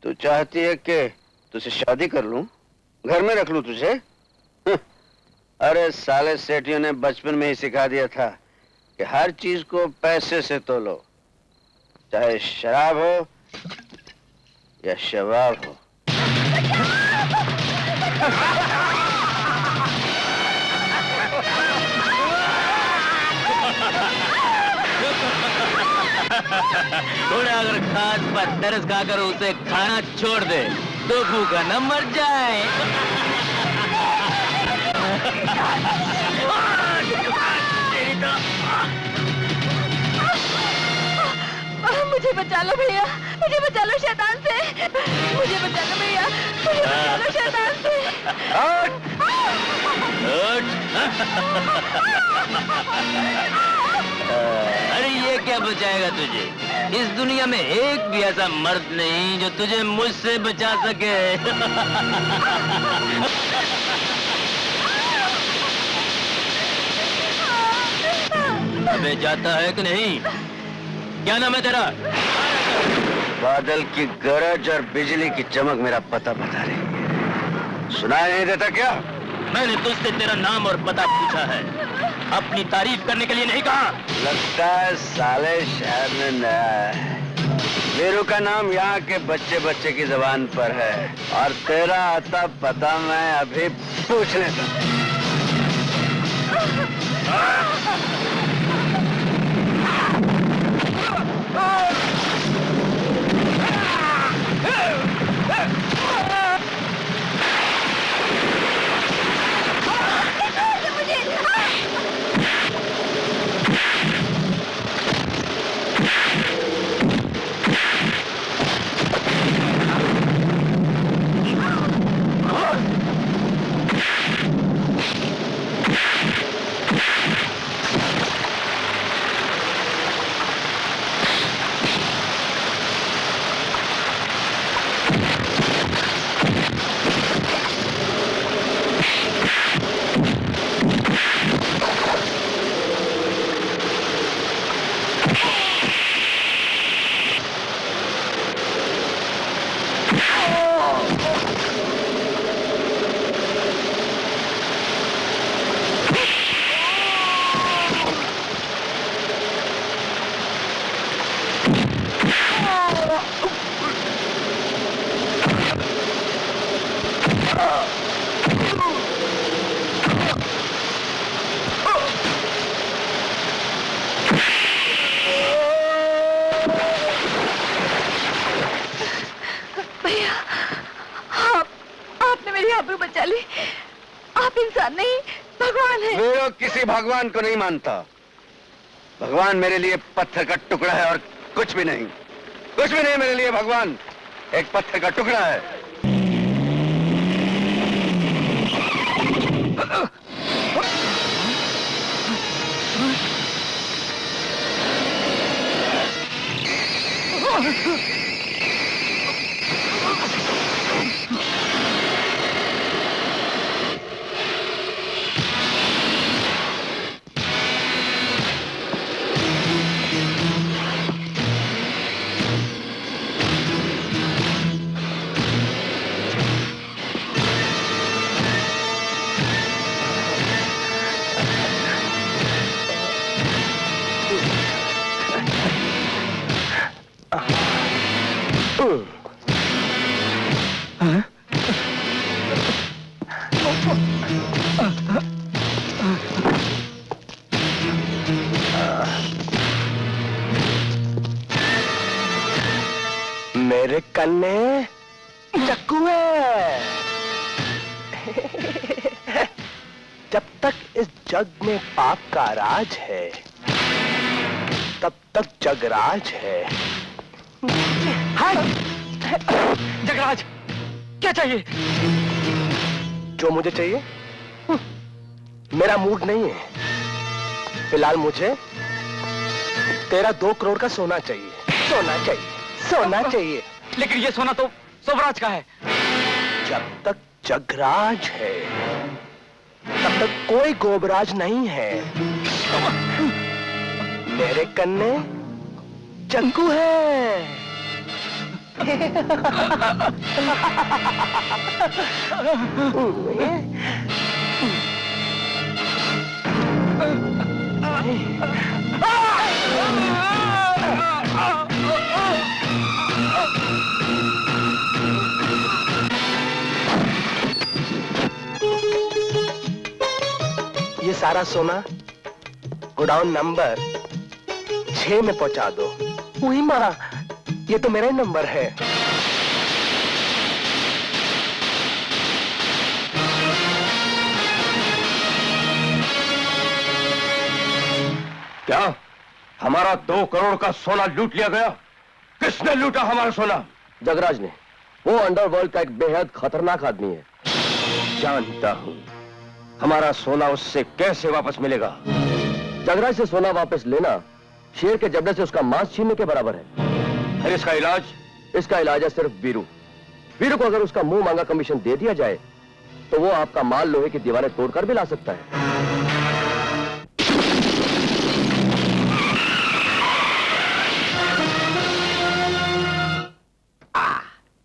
तू चाहती है कि तुझसे शादी कर लूं, घर में रख लूं तुझे? अरे साले सेठियों ने बचपन में ही सिखा दिया था कि हर चीज को पैसे से तोलो, चाहे शराब हो या शबाब हो। थोड़ा अगर खास पर तरस खाकर उसे खाना छोड़ दे तो भूखा न मर जाए। मुझे बचा लो भैया, मुझे बचा लो शैतान से, मुझे बचा लो भैया, मुझे बचा लो शैतान से। अरे ये क्या बचाएगा तुझे? इस दुनिया में एक भी ऐसा मर्द नहीं जो तुझे मुझसे बचा सके। अबे जाता है कि नहीं? क्या नाम है तेरा? बादल की गरज और बिजली की चमक मेरा पता बता रही है। सुनाई नहीं देता क्या? मैंने तुझसे तेरा नाम और पता पूछा है, अपनी तारीफ करने के लिए नहीं कहा। लगता है साले शहर में नया है। वीरू का नाम यहाँ के बच्चे बच्चे की जबान पर है और तेरा आता पता मैं अभी पूछ लेता। आप इंसान नहीं, भगवान है। वीरू किसी भगवान को नहीं मानता। भगवान मेरे लिए पत्थर का टुकड़ा है और कुछ भी नहीं, कुछ भी नहीं मेरे लिए भगवान एक पत्थर का टुकड़ा है। मेरे कन्ने चक्कू है। जब तक इस जग में पाप का राज है तब तक जगराज है। जगराज, क्या चाहिए? जो मुझे चाहिए? मेरा मूड नहीं है। फिलहाल मुझे तेरा 2 करोड़ का सोना चाहिए। सोना चाहिए, सोना चाहिए। लेकिन ये सोना तो सोबराज का है। जब तक जगराज है तब तक कोई गोबराज नहीं है। मेरे कन्ने चक्कू है। ये सारा सोना गोडाउन नंबर 6 में पहुंचा दो। वही माँ, ये तो मेरा ही नंबर है। क्या हमारा 2 करोड़ का सोना लूट लिया गया? किसने लूटा हमारा सोना? जगराज ने। वो अंडरवर्ल्ड का एक बेहद खतरनाक आदमी है। जानता हूं। हमारा सोना उससे कैसे वापस मिलेगा? जगराज से सोना वापस लेना शेर के जबड़े से उसका मांस छीनने के बराबर है। फिर इसका इलाज? इसका इलाज है सिर्फ वीरू। वीरू को अगर उसका मुंह मांगा कमीशन दे दिया जाए तो वो आपका माल लोहे की दीवारें तोड़कर भी ला सकता है।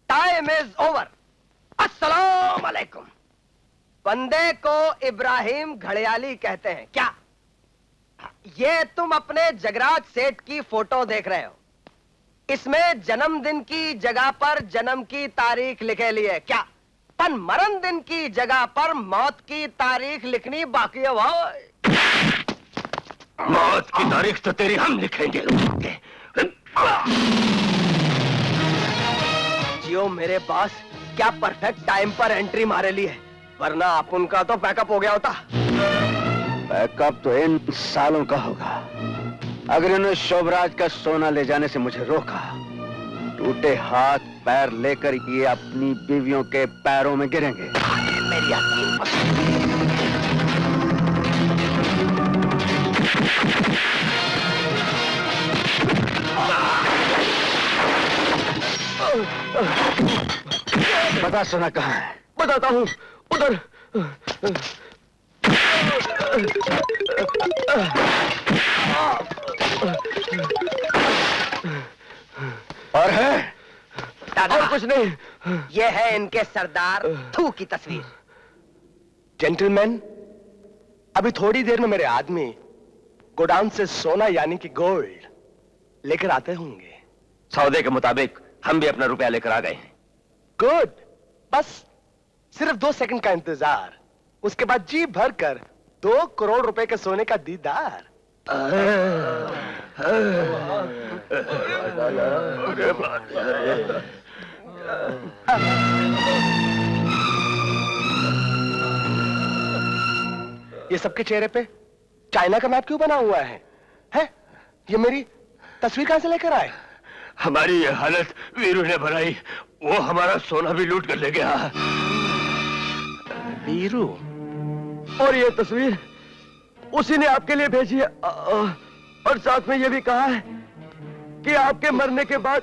Time is over. अस्सलाम वालेकुम। बंदे को इब्राहिम घड़ियाली कहते हैं क्या? ये तुम अपने जगराज सेठ की फोटो देख रहे हो। इसमें जन्मदिन की जगह पर जन्म की तारीख लिखे लिए क्या? पर मरण दिन की जगह पर मौत की तारीख लिखनी बाकी है भाई। मौत की तारीख तो तेरी हम लिखेंगे। जियो मेरे पास, क्या परफेक्ट टाइम पर एंट्री मारे ली है, वरना अपन का तो पैकअप हो गया होता। बैकअप तो इन सालों का होगा। अगर इन्होंने शोभराज का सोना ले जाने से मुझे रोका, टूटे हाथ पैर लेकर ये अपनी बीवियों के पैरों में गिरेंगे। मेरी यकीन बता सोना कहाँ है? बताता हूँ, उधर। और है? और कुछ नहीं। ये है इनके सरदार थू की तस्वीर। जेंटलमैन, अभी थोड़ी देर में मेरे आदमी गोडाउन से सोना यानी कि गोल्ड लेकर आते होंगे। सौदे के मुताबिक हम भी अपना रुपया लेकर आ गए हैं। गुड। बस सिर्फ 2 सेकंड का इंतजार, उसके बाद जी भर कर 2 करोड़ रुपए के सोने का दीदार। ये सबके चेहरे पे चाइना का मैप क्यों बना हुआ है? हैं? ये मेरी तस्वीर कहां से लेकर आए? हमारी ये हालत वीरू ने बनाई। वो हमारा सोना भी लूट कर ले गया। वीरू? और ये तस्वीर उसी ने आपके लिए भेजी है, और साथ में ये भी कहा है कि आपके मरने के बाद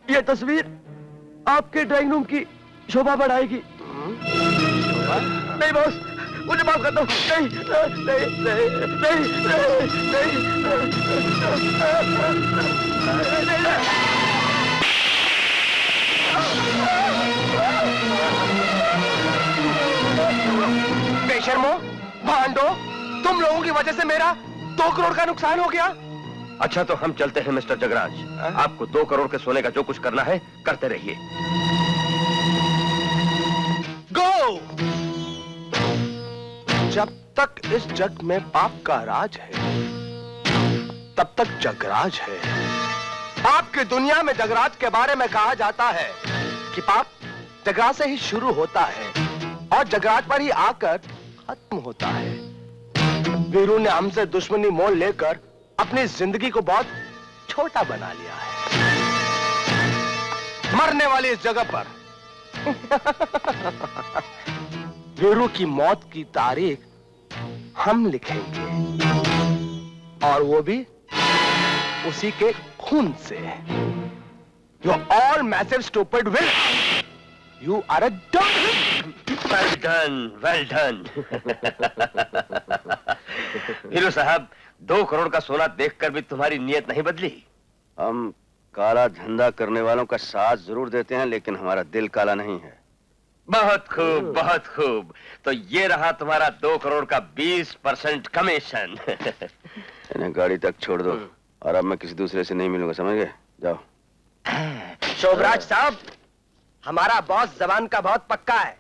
ये तस्वीर आपके ड्राइंग रूम की शोभा बढ़ाएगी। नहीं बॉस, मुझे माफ कर दो। नहीं नहीं नहीं नहीं नहीं नहीं। बेशर्मो, भांडो, तुम लोगों की वजह से मेरा 2 करोड़ का नुकसान हो गया। अच्छा तो हम चलते हैं मिस्टर जगराज। आपको 2 करोड़ के सोने का जो कुछ करना है करते रहिए। गो। जब तक इस जग में पाप का राज है तब तक जगराज है। पाप की दुनिया में जगराज के बारे में कहा जाता है कि पाप जगराज से ही शुरू होता है और जगराज पर ही आकर खत्म होता है। वीरू ने हमसे दुश्मनी मोल लेकर अपनी जिंदगी को बहुत छोटा बना लिया है। मरने वाली इस जगह पर वीरू की मौत की तारीख हम लिखेंगे, और वो भी उसी के खून से। You all massive stupid will. You are a dog. Well done, well done. Veeru साहब, 2 करोड़ का सोना देखकर भी तुम्हारी नीयत नहीं बदली? हम काला धंधा करने वालों का साथ जरूर देते हैं, लेकिन हमारा दिल काला नहीं है। बहुत खूब, बहुत खूब। तो ये रहा तुम्हारा 2 करोड़ का 20% कमीशन। इन्हें गाड़ी तक छोड़ दो, और अब मैं किसी दूसरे से नहीं मिलूंगा, समझ गए? जाओ। शोभराज साहब, हमारा बॉस जबान का बहुत पक्का है।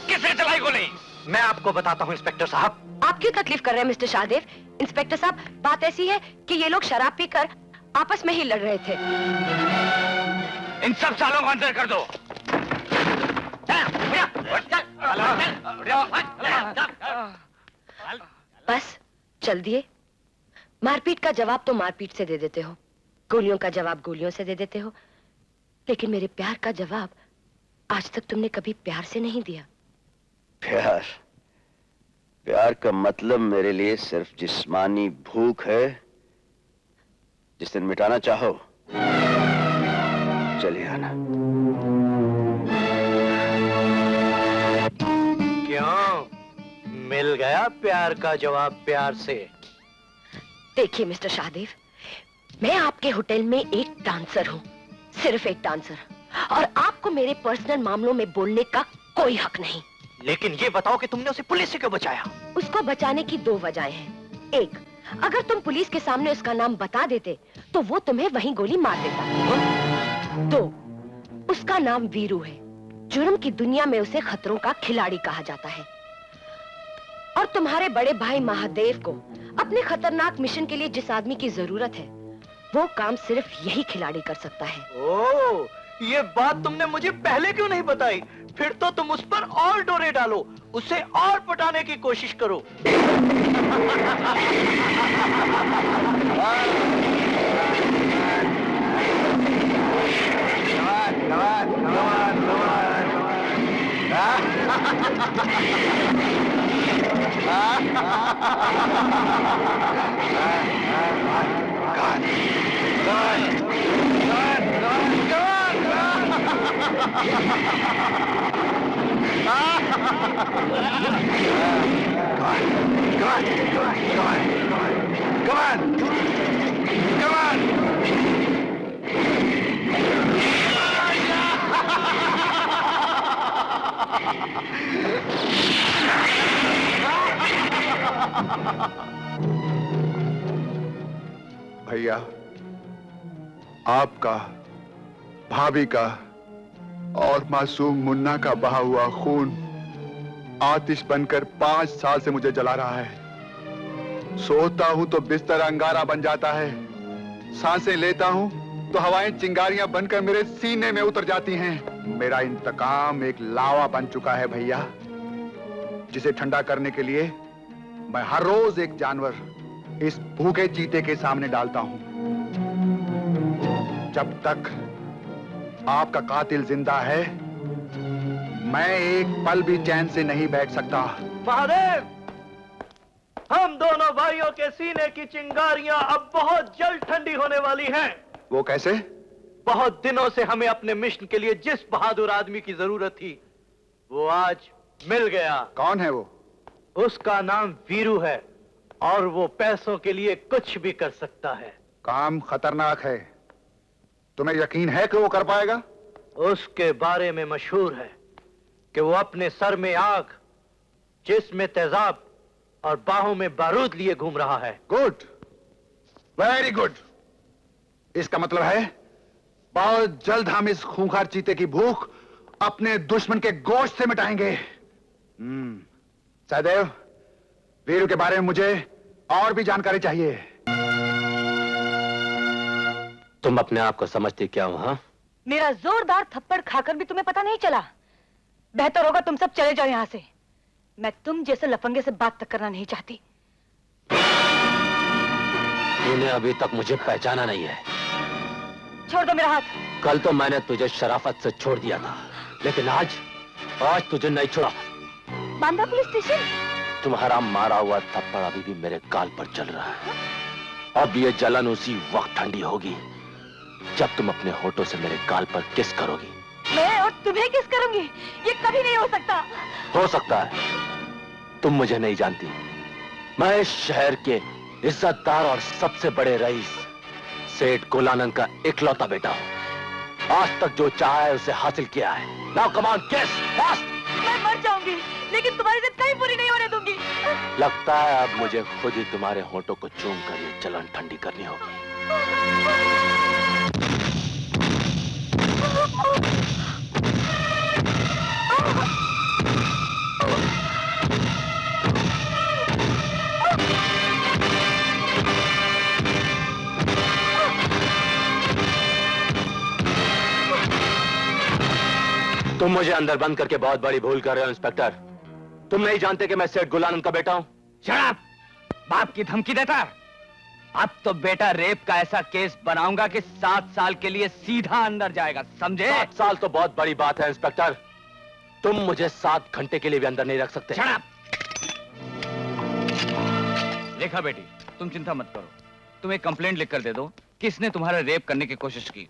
किसने चलाई गोली? मैं आपको बताता हूँ इंस्पेक्टर साहब। आप क्यों तकलीफ कर रहे हैं मिस्टर शाहदेव? इंस्पेक्टर साहब, बात ऐसी है कि ये लोग शराब पीकर आपस में ही लड़ रहे थे। इन सब सालों को अंदर कर दो। बस चल दिए। मारपीट का जवाब तो मारपीट से दे देते हो, गोलियों का जवाब गोलियों से दे देते हो, लेकिन मेरे प्यार का जवाब आज तक तुमने कभी प्यार से नहीं दिया। प्यार? प्यार का मतलब मेरे लिए सिर्फ जिस्मानी भूख है, जिस दिन मिटाना चाहो चलिए आना। क्यों, मिल गया प्यार का जवाब प्यार से? देखिए मिस्टर शाहदेव, मैं आपके होटल में एक डांसर हूँ, सिर्फ एक डांसर, और आपको मेरे पर्सनल मामलों में बोलने का कोई हक नहीं। लेकिन ये बताओ कि तुमने उसे पुलिस से क्यों बचाया? उसको बचाने की 2 वजहें हैं। एक, अगर तुम पुलिस के सामने उसका नाम बता देते तो वो तुम्हें वहीं गोली मार देता। 2, उसका नाम वीरू है, जुर्म की दुनिया में उसे खतरों का खिलाड़ी कहा जाता है, और तुम्हारे बड़े भाई महादेव को अपने खतरनाक मिशन के लिए जिस आदमी की जरूरत है, वो काम सिर्फ यही खिलाड़ी कर सकता है। ओह, ये बात तुमने मुझे पहले क्यों नहीं बताई? फिर तो तुम उस पर और डोरे डालो, उसे और पटाने की कोशिश करो। भैया, आपका, भाभी का और मासूम मुन्ना का बहा हुआ खून आतिश बनकर 5 साल से मुझे जला रहा है। सोता हूं तो बिस्तर अंगारा बन जाता है, सांसें लेता हूं तो हवाएं चिंगारियां बनकर मेरे सीने में उतर जाती हैं। मेरा इंतकाम एक लावा बन चुका है भैया, जिसे ठंडा करने के लिए मैं हर रोज एक जानवर इस भूखे चीते के सामने डालता हूं। जब तक आपका कातिल जिंदा है, मैं एक पल भी चैन से नहीं बैठ सकता। महादेव, हम दोनों भाइयों के सीने की चिंगारियां अब बहुत जल्द ठंडी होने वाली हैं। वो कैसे? बहुत दिनों से हमें अपने मिशन के लिए जिस बहादुर आदमी की जरूरत थी, वो आज मिल गया। कौन है वो? उसका नाम वीरू है, और वो पैसों के लिए कुछ भी कर सकता है। काम खतरनाक है, तुम्हें यकीन है कि वो कर पाएगा? उसके बारे में मशहूर है कि वो अपने सर में आग, जिस्म में तेजाब और बाहों में बारूद लिए घूम रहा है। Good, very good. इसका मतलब है बहुत जल्द हम इस खूंखार चीते की भूख अपने दुश्मन के गोश्त से मिटाएंगे। सहदेव, वीरू के बारे में मुझे और भी जानकारी चाहिए। तुम अपने आप को समझते क्या हो? हाँ, मेरा जोरदार थप्पड़ खाकर भी तुम्हें पता नहीं चला? बेहतर होगा तुम सब चले जाओ यहाँ से। मैं तुम जैसे लफंगे से बात तक करना नहीं चाहती। तूने अभी तक मुझे पहचाना नहीं है। छोड़ दो मेरा हाथ। कल तो मैंने तुझे शराफत से छोड़ दिया था, लेकिन आज तुझे नहीं छोड़ा। Banda police station. तुम्हारा मारा हुआ थप्पड़ अभी भी मेरे गाल पर चल रहा है। अब ये जलन उसी वक्त ठंडी होगी जब तुम अपने होठों से मेरे गाल पर किस करोगी। मैं और तुम्हें किस करूंगी? ये कभी नहीं हो सकता। हो सकता है। तुम मुझे नहीं जानती। मैं इस शहर के इज्जतदार और सबसे बड़े रईस सेठ गोलानंद का इकलौता बेटा हूं। आज तक जो चाहा है उसे हासिल किया है। नाउ कम ऑन, किस फास्ट। मैं मर जाऊंगी लेकिन तुम्हारी जिद कहीं पूरी नहीं होने दूंगी। लगता है अब मुझे खुद ही तुम्हारे होठों को चूम कर ये जलन ठंडी करनी होगी। तुम मुझे अंदर बंद करके बहुत बड़ी भूल कर रहे हो इंस्पेक्टर। तुम नहीं जानते कि मैं सेठ गुलानंद का बेटा हूं। शराब बाप की धमकी देता। अब तो बेटा रेप का ऐसा केस बनाऊंगा कि 7 साल के लिए सीधा अंदर जाएगा, समझे? 7 साल तो बहुत बड़ी बात है इंस्पेक्टर। तुम मुझे 7 घंटे के लिए भी अंदर नहीं रख सकते। शराब। रेखा बेटी, तुम चिंता मत करो। तुम एक कंप्लेंट लिख कर दे दो कि इसने तुम्हारा रेप करने की कोशिश की।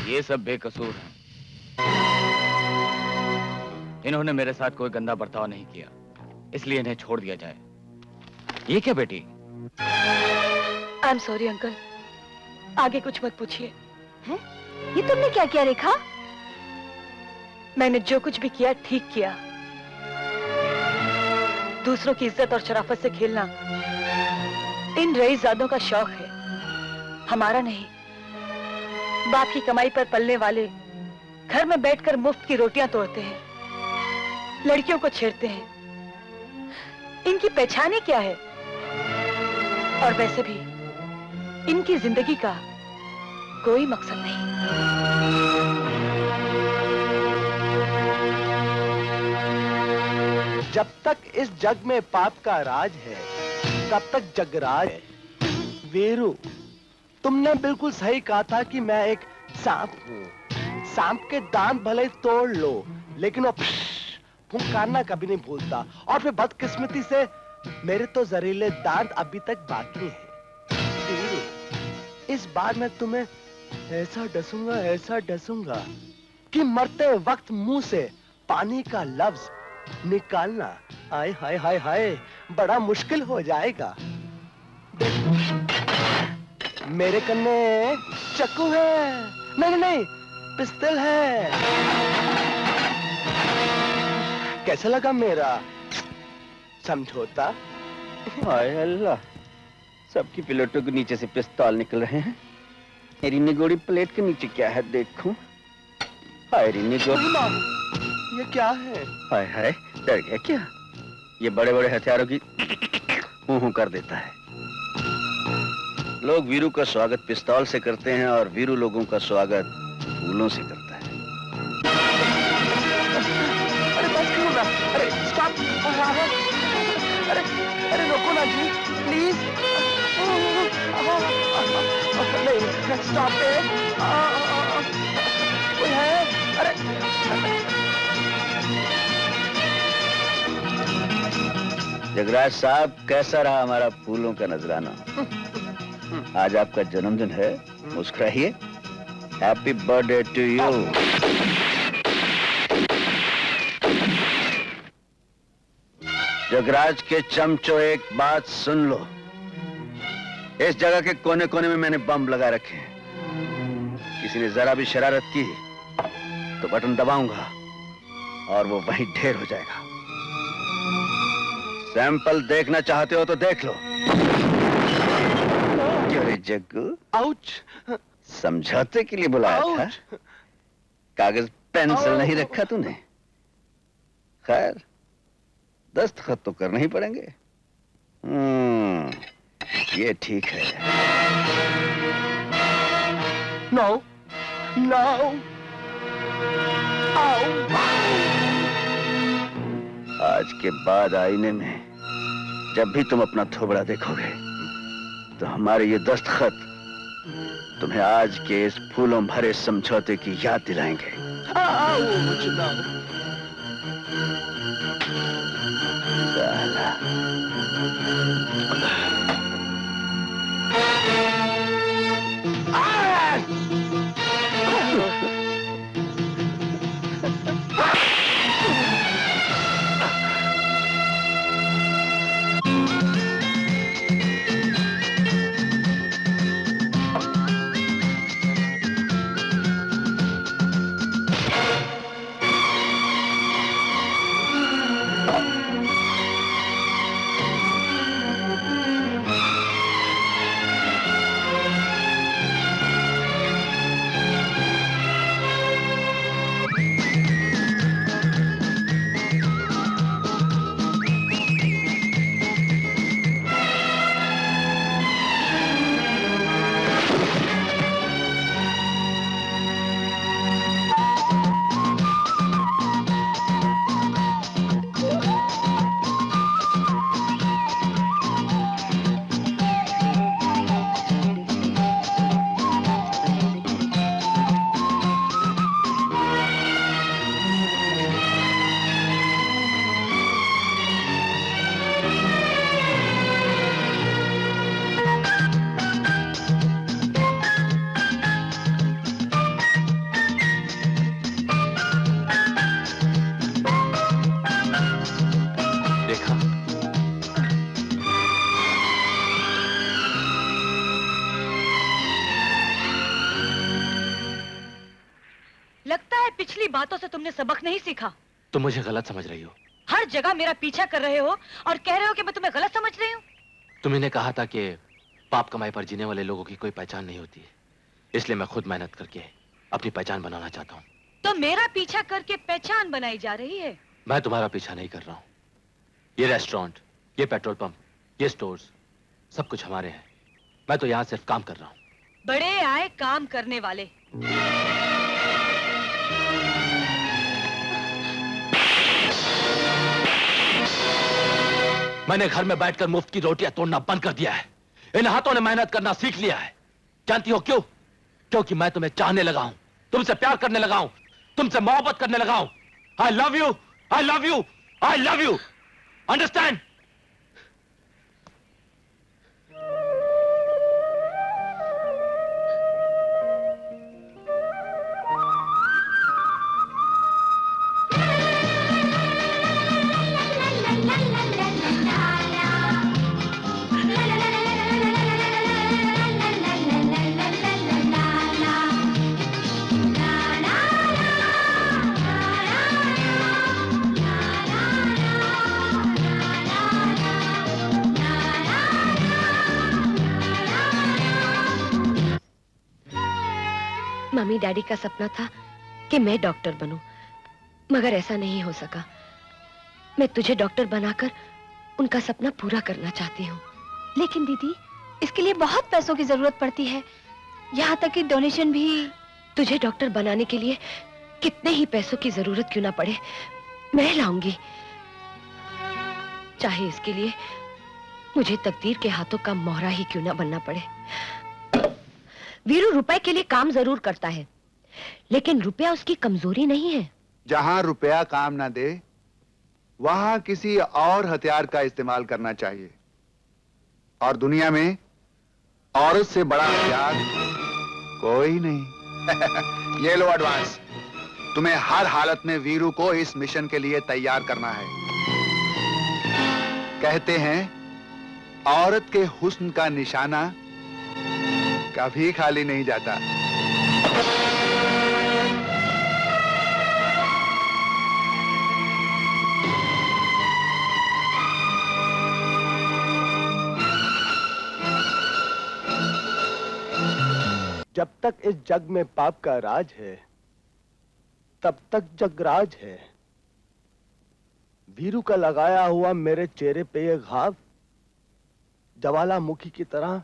ये सब बेकसूर हैं। इन्होंने मेरे साथ कोई गंदा बर्ताव नहीं किया, इसलिए इन्हें छोड़ दिया जाए। ये क्या बेटी? आई एम सॉरी अंकल, आगे कुछ मत पूछिए। हैं? ये तुमने क्या किया रेखा? मैंने जो कुछ भी किया ठीक किया। दूसरों की इज्जत और शराफत से खेलना इन रईसजादों का शौक है, हमारा नहीं। बाप की कमाई पर पलने वाले घर में बैठकर मुफ्त की रोटियां तोड़ते हैं, लड़कियों को छेड़ते हैं। इनकी पहचान ही क्या है? और वैसे भी इनकी जिंदगी का कोई मकसद नहीं। जब तक इस जग में पाप का राज है तब तक जगराज है। वीरू, तुमने बिल्कुल सही कहा था कि मैं एक सांप हूँ। सांप के दांत भले तोड़ लो लेकिन वो फुंकारना कभी नहीं भूलता। और फिर बदकिस्मती से मेरे तो जहरीले दांत अभी तक बाकी हैं। वीरू, इस बार मैं तुम्हें ऐसा डसूंगा कि मरते वक्त मुंह से पानी का लफ्ज निकालना हाय हाय हाय हाय बड़ा मुश्किल हो जाएगा। मेरे कन्ने चाकू है। नहीं, पिस्तौल है। कैसा लगा मेरा समझौता? हाय अल्लाह, सबकी प्लेटों के नीचे से पिस्तौल निकल रहे हैं। मेरी निगोड़ी प्लेट के नीचे क्या है देखूं। हाय री निगोड़ी, ये क्या है? हाय हाय, डर गया क्या? ये बड़े बड़े हथियारों की हूं कर देता है। लोग वीरू का स्वागत पिस्तौल से करते हैं और वीरू लोगों का स्वागत फूलों से करता है। अरे बस करो ना। अरे स्टॉप। अरे रोको ना जी, प्लीज। नहीं, स्टॉप इट। कोई है? अरे जगराज साहब, कैसा रहा हमारा फूलों का नजराना? आज आपका जन्मदिन है, मुस्कुराइए। Happy birthday to you. Jagraj के चमचो, एक बात सुन लो। इस जगह के कोने कोने में मैंने बम लगा रखे हैं। किसी ने जरा भी शरारत की तो बटन दबाऊंगा और वो वहीं ढेर हो जाएगा। सैंपल देखना चाहते हो तो देख लो। अरे जग्गू, आउच। समझौते के लिए बुलाया था? कागज पेंसिल नहीं रखा तूने? खैर, दस्तखत तो करने ही पड़ेंगे। ये ठीक है। नो, नो, आज के बाद आईने में जब भी तुम अपना थोबड़ा देखोगे तो हमारे ये दस्तखत तुम्हें आज के इस फूलों भरे समझौते की याद दिलाएंगे। Ouch, no. साला। लगता है पिछली बातों से तुमने सबक नहीं सीखा। तुम मुझे गलत समझ रही हो। हर जगह मेरा पीछा कर रहे हो और कह रहे हो कि मैं तुम्हें गलत समझ रही हूँ। तुमने कहा था कि पाप कमाई पर जीने वाले लोगों की कोई पहचान नहीं होती, इसलिए मैं खुद मेहनत करके अपनी पहचान बनाना चाहता हूँ। तो मेरा पीछा करके पहचान बनाई जा रही है। मैं तुम्हारा पीछा नहीं कर रहा हूँ। ये रेस्टोरेंट, ये पेट्रोल पंप, ये स्टोर्स, सब कुछ हमारे हैं। मैं तो यहाँ सिर्फ काम कर रहा हूँ। बड़े आए काम करने वाले। मैंने घर में बैठकर मुफ्त की रोटियां तोड़ना बंद कर दिया है। इन हाथों ने मेहनत करना सीख लिया है। जानती हो क्यों? क्योंकि मैं तुम्हें चाहने लगा हूं, तुमसे प्यार करने लगा हूं, तुमसे मोहब्बत करने लगा हूं। I love you, I love you, I love you. Understand? Mummy daddy का सपना था कि मैं डॉक्टर बनूं, मगर ऐसा नहीं हो सका। मैं तुझे डॉक्टर बनाकर उनका सपना पूरा करना चाहती हूँ। लेकिन दीदी, इसके लिए बहुत पैसों की जरूरत पड़ती है, यहाँ तक कि डोनेशन भी। तुझे डॉक्टर बनाने के लिए कितने ही पैसों की जरूरत क्यों ना पड़े, मैं लाऊंगी। चाहे इसके लिए मुझे तकदीर के हाथों का मोहरा ही क्यों ना बनना पड़े। वीरू रुपए के लिए काम जरूर करता है, लेकिन रुपया उसकी कमजोरी नहीं है। जहां रुपया काम ना दे, वहां किसी और हथियार का इस्तेमाल करना चाहिए। और दुनिया में औरत से बड़ा हथियार कोई नहीं। ये लो एडवांस। तुम्हें हर हालत में वीरू को इस मिशन के लिए तैयार करना है। कहते हैं औरत के हुस्न का निशाना कभी खाली नहीं जाता। जब तक इस जग में पाप का राज है तब तक जगराज है। वीरू का लगाया हुआ मेरे चेहरे पे ये घाव ज्वालामुखी की तरह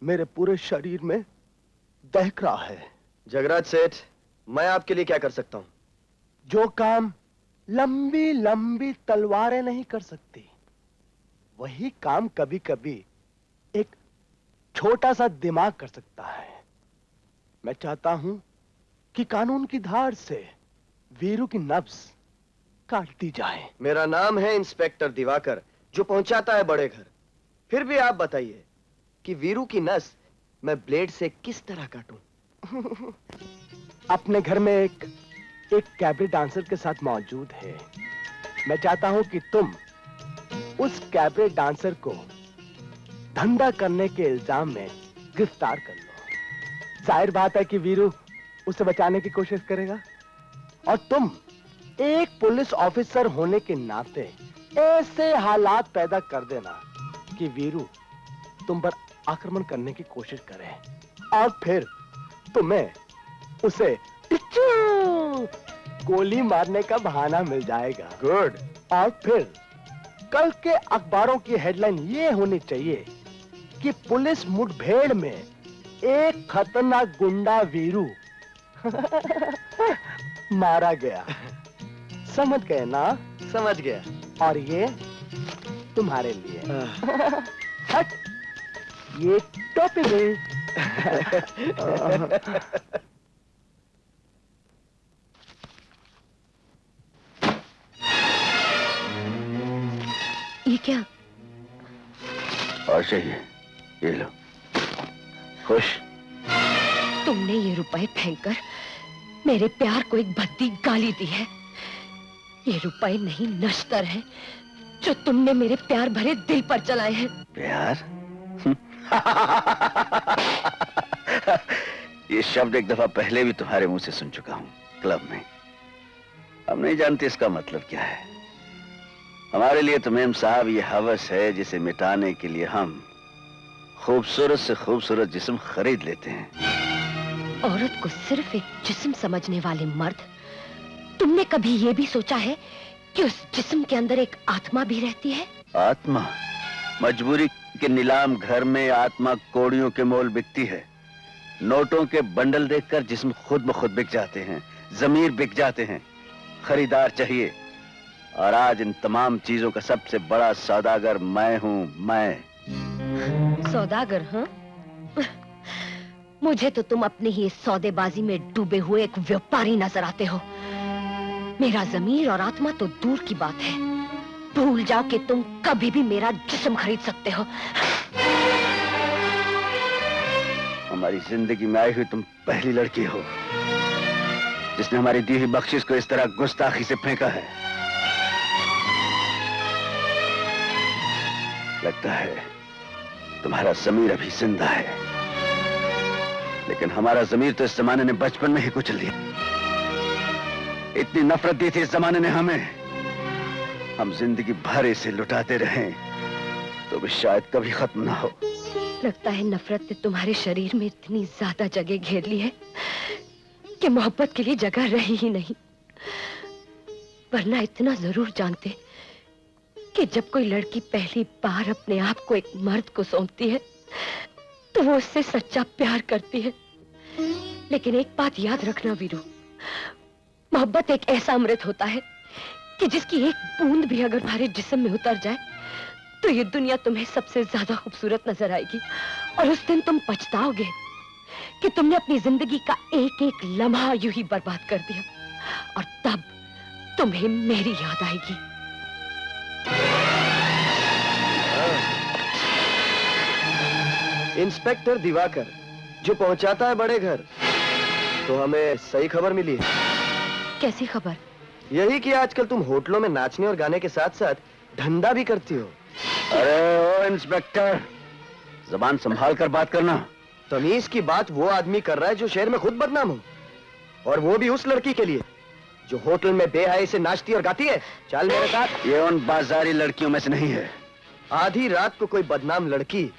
मेरे पूरे शरीर में दहक रहा है। जगराज सेठ, मैं आपके लिए क्या कर सकता हूं? जो काम लंबी लंबी तलवारें नहीं कर सकती, वही काम कभी कभी एक छोटा सा दिमाग कर सकता है। मैं चाहता हूं कि कानून की धार से वीरू की नब्ज काट दी जाए। मेरा नाम है इंस्पेक्टर दिवाकर, जो पहुंचाता है बड़े घर। फिर भी आप बताइए कि वीरू की नस मैं ब्लेड से किस तरह काटूं? अपने घर में एक कैबरे डांसर के साथ मौजूद है। मैं चाहता हूं कि तुम उस कैबरे डांसर को धंधा करने के इल्जाम में गिरफ्तार कर लो। जाहिर बात है कि वीरू उसे बचाने की कोशिश करेगा और तुम एक पुलिस ऑफिसर होने के नाते ऐसे हालात पैदा कर देना कि वीरू तुम पर आक्रमण करने की कोशिश करे और फिर तुम्हें उसे गोली मारने का बहाना मिल जाएगा। गुड। और फिर कल के अखबारों की हेडलाइन ये होनी चाहिए कि पुलिस मुठभेड़ में एक खतरनाक गुंडा वीरू मारा गया। समझ गए ना? समझ गया। और ये तुम्हारे लिए। हट, ये टोपी दे। ये क्या? और चाहिए? ये लो। खुश? तुमने ये रुपए फेंककर मेरे प्यार को एक भद्दी गाली दी है। ये रुपए नहीं नश्तर हैं जो तुमने मेरे प्यार भरे दिल पर चलाए हैं। प्यार? ये शब्द एक दफा पहले भी तुम्हारे मुंह से सुन चुका हूं, क्लब में। अब नहीं जानती इसका मतलब क्या है। हमारे लिए तो मेम साहब ये हवस है जिसे मिटाने के लिए हम खूबसूरत से खूबसूरत जिस्म खरीद लेते हैं। औरत को सिर्फ एक जिस्म समझने वाले मर्द, तुमने कभी ये भी सोचा है कि उस जिस्म के अंदर एक आत्मा भी रहती है? आत्मा? मजबूरी के नीलाम घर में आत्मा कोड़ियों के मोल बिकती है। नोटों के बंडल देखकर जिस्म खुद ब खुद बिक जाते हैं, जमीर बिक जाते हैं। खरीदार चाहिए, और आज इन तमाम चीजों का सबसे बड़ा सौदागर मैं हूं। मैं सौदागर? हाँ, मुझे तो तुम अपनी ही इस सौदेबाजी में डूबे हुए एक व्यापारी नजर आते हो। मेरा जमीर और आत्मा तो दूर की बात है, भूल जाओ कि तुम कभी भी मेरा जिस्म खरीद सकते हो। हमारी जिंदगी में आई हुई तुम पहली लड़की हो जिसने हमारी दी हुई बख्शिश को इस तरह गुस्ताखी से फेंका है। लगता है तुम्हारा जमीर अभी जिंदा है, लेकिन हमारा जमीर तो इस जमाने ने बचपन में ही कुचल दिया। इतनी नफरत दी थी इस जमाने ने हमें, हम जिंदगी भर इसे लुटाते रहें तो भी शायद कभी खत्म ना हो। लगता है नफरत ने तुम्हारे शरीर में इतनी ज्यादा जगह घेर ली है कि मोहब्बत के लिए जगह रही ही नहीं। वरना इतना जरूर जानते कि जब कोई लड़की पहली बार अपने आप को एक मर्द को सौंपती है तो वो उससे सच्चा प्यार करती है। लेकिन एक बात याद रखना वीरू, मोहब्बत एक ऐसा अमृत होता है कि जिसकी एक बूंद भी अगर तुम्हारे जिस्म में उतर जाए तो ये दुनिया तुम्हें सबसे ज्यादा खूबसूरत नजर आएगी। और उस दिन तुम पछताओगे कि तुमने अपनी जिंदगी का एक एक लम्हा यूं ही बर्बाद कर दिया, और तब तुम्हें मेरी याद आएगी। इंस्पेक्टर दिवाकर जो पहुंचाता है बड़े घर, तो हमें सही खबर मिली है। कैसी खबर? यही कि आजकल तुम होटलों में नाचने और गाने के साथ साथ धंधा भी करती हो। अरे ओ इंस्पेक्टर, जबान संभाल कर बात करना। तमीज की बात वो आदमी कर रहा है जो शहर में खुद बदनाम हो, और वो भी उस लड़की के लिए जो होटल में बेहयाई से नाचती और गाती है। चल मेरे साथ। ये उन बाजारी लड़कियों में से नहीं है। आधी रात को कोई बदनाम लड़की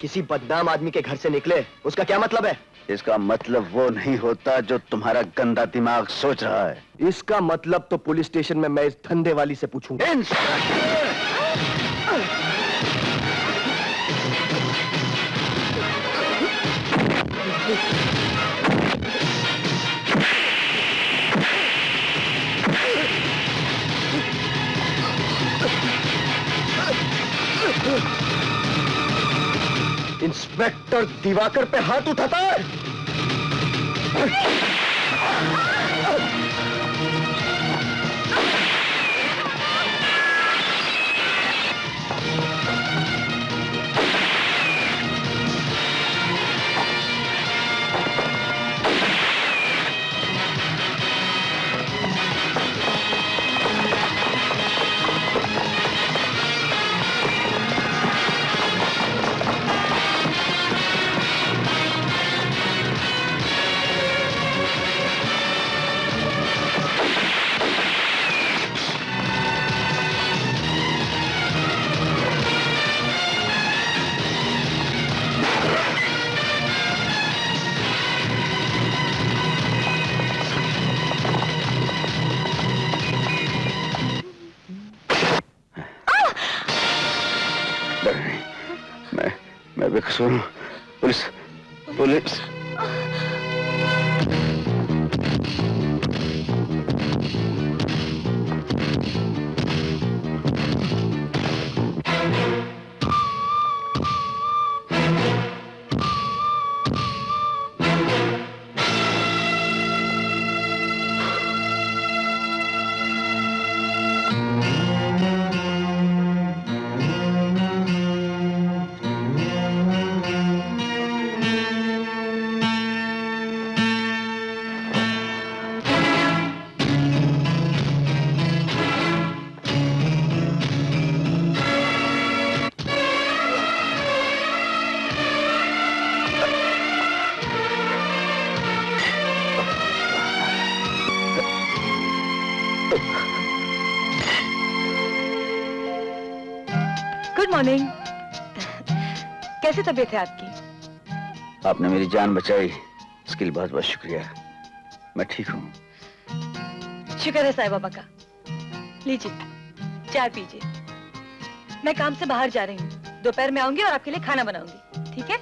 किसी बदनाम आदमी के घर से निकले उसका क्या मतलब है? इसका मतलब वो नहीं होता जो तुम्हारा गंदा दिमाग सोच रहा है। इसका मतलब तो पुलिस स्टेशन में मैं इस धंधे वाली से पूछूंगा। इंस्पेक्टर दिवाकर पे हाथ उठाता है। मैं बेकसूर हूँ। Police police good morning. कैसी तबीयत है आपकी? आपने मेरी जान बचाई, इसके लिए बहुत बहुत शुक्रिया। मैं ठीक हूँ। शुक्र है साईं बाबा का। लीजिए चाय पीजिए। मैं काम से बाहर जा रही हूँ, दोपहर में आऊंगी और आपके लिए खाना बनाऊंगी, ठीक है?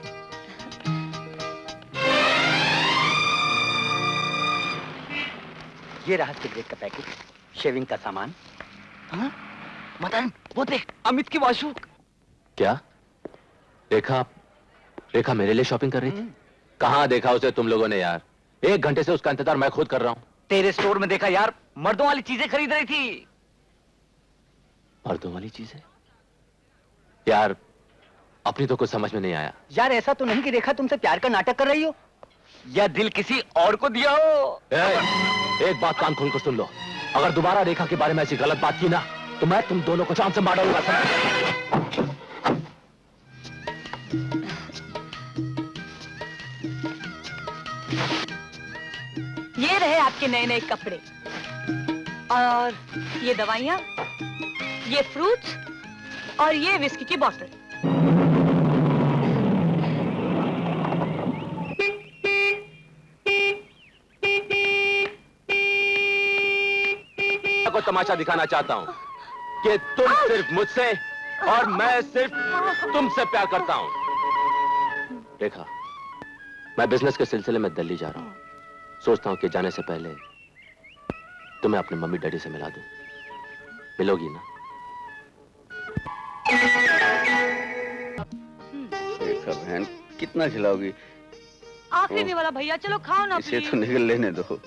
ये रहा सिगरेट का पैकेट, शेविंग का सामान। हाँ? मदन, वो देख, अमित की वाशु। क्या? रेखा मेरे लिए शॉपिंग कर रही थी? कहाँ देखा उसे तुम लोगों ने यार? 1 घंटे से उसका इंतजार मैं खुद कर रहा हूँ। तेरे स्टोर में देखा यार, मर्दों वाली चीजें खरीद रही थी। मर्दों वाली चीजें? यार अपनी तो कुछ समझ में नहीं आया। यार ऐसा तो नहीं कि रेखा तुमसे प्यार का नाटक कर रही हो, या दिल किसी और को दिया हो। एक बात कान खोलकर सुन लो, अगर दोबारा रेखा के बारे में ऐसी गलत बात की ना तो मैं तुम दोनों को चांद से मार डालूंगा। ये रहे आपके नए नए कपड़े, और ये दवाइयाँ, ये फ्रूट्स, और ये विस्की की बोतल। को तमाशा दिखाना चाहता हूँ कि तुम सिर्फ मुझसे और मैं सिर्फ तुमसे प्यार करता हूँ। रेखा, मैं बिजनेस के सिलसिले में दिल्ली जा रहा हूँ। सोचता हूँ कि जाने से पहले तुम्हें अपने मम्मी डैडी से मिला दूं। मिलोगी ना? रेखा बहन, कितना खिलाओगी? आखिरी वाला भैया, चलो खाओ ना। इसे तो निकल लेने दो।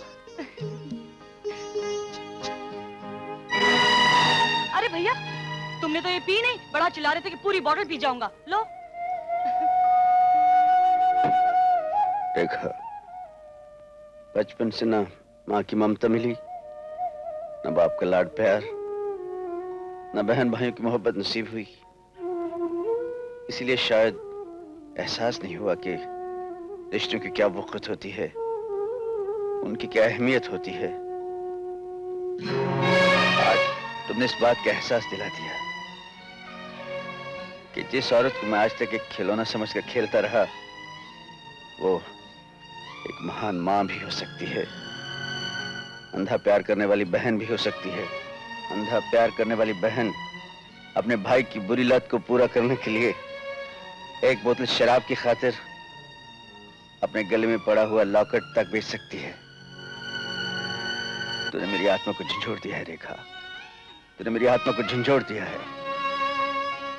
अरे भैया, तुमने तो ये पी नहीं, बड़ा चिल्ला रहे थे कि पूरी बॉटल पी जाऊंगा। लो। रेखा, बचपन से ना माँ की ममता मिली, न बाप का लाड प्यार, न बहन भाइयों की मोहब्बत नसीब हुई। इसीलिए शायद एहसास नहीं हुआ कि रिश्तों की क्या वक़्त होती है, उनकी क्या अहमियत होती है। आज तुमने इस बात का एहसास दिला दिया। कि जिस औरत को मैं आज तक एक खिलौना समझकर खेलता रहा, वो एक महान मां भी हो सकती है। अंधा प्यार करने वाली बहन भी हो सकती है। अंधा प्यार करने वाली बहन अपने भाई की बुरी लत को पूरा करने के लिए एक बोतल शराब की खातिर अपने गले में पड़ा हुआ लॉकेट तक बेच सकती है। तूने मेरी आत्मा को झंझोड़ दिया है रेखा, तूने मेरी आत्मा को झंझोड़ दिया है।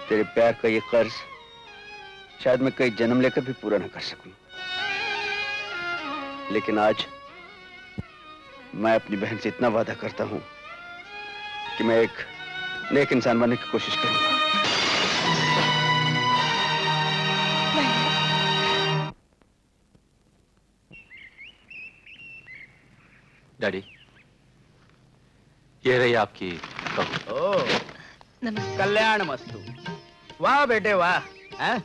तेरे प्यार का ये कर्ज शायद मैं कई जन्म लेकर भी पूरा न कर सकूं, लेकिन आज मैं अपनी बहन से इतना वादा करता हूं कि मैं एक नेक इंसान बनने की कोशिश करूंगा। डैडी, ये रही आपकी बहू। ओह, कल्याण मस्तु। वाह बेटे वाह, हैं?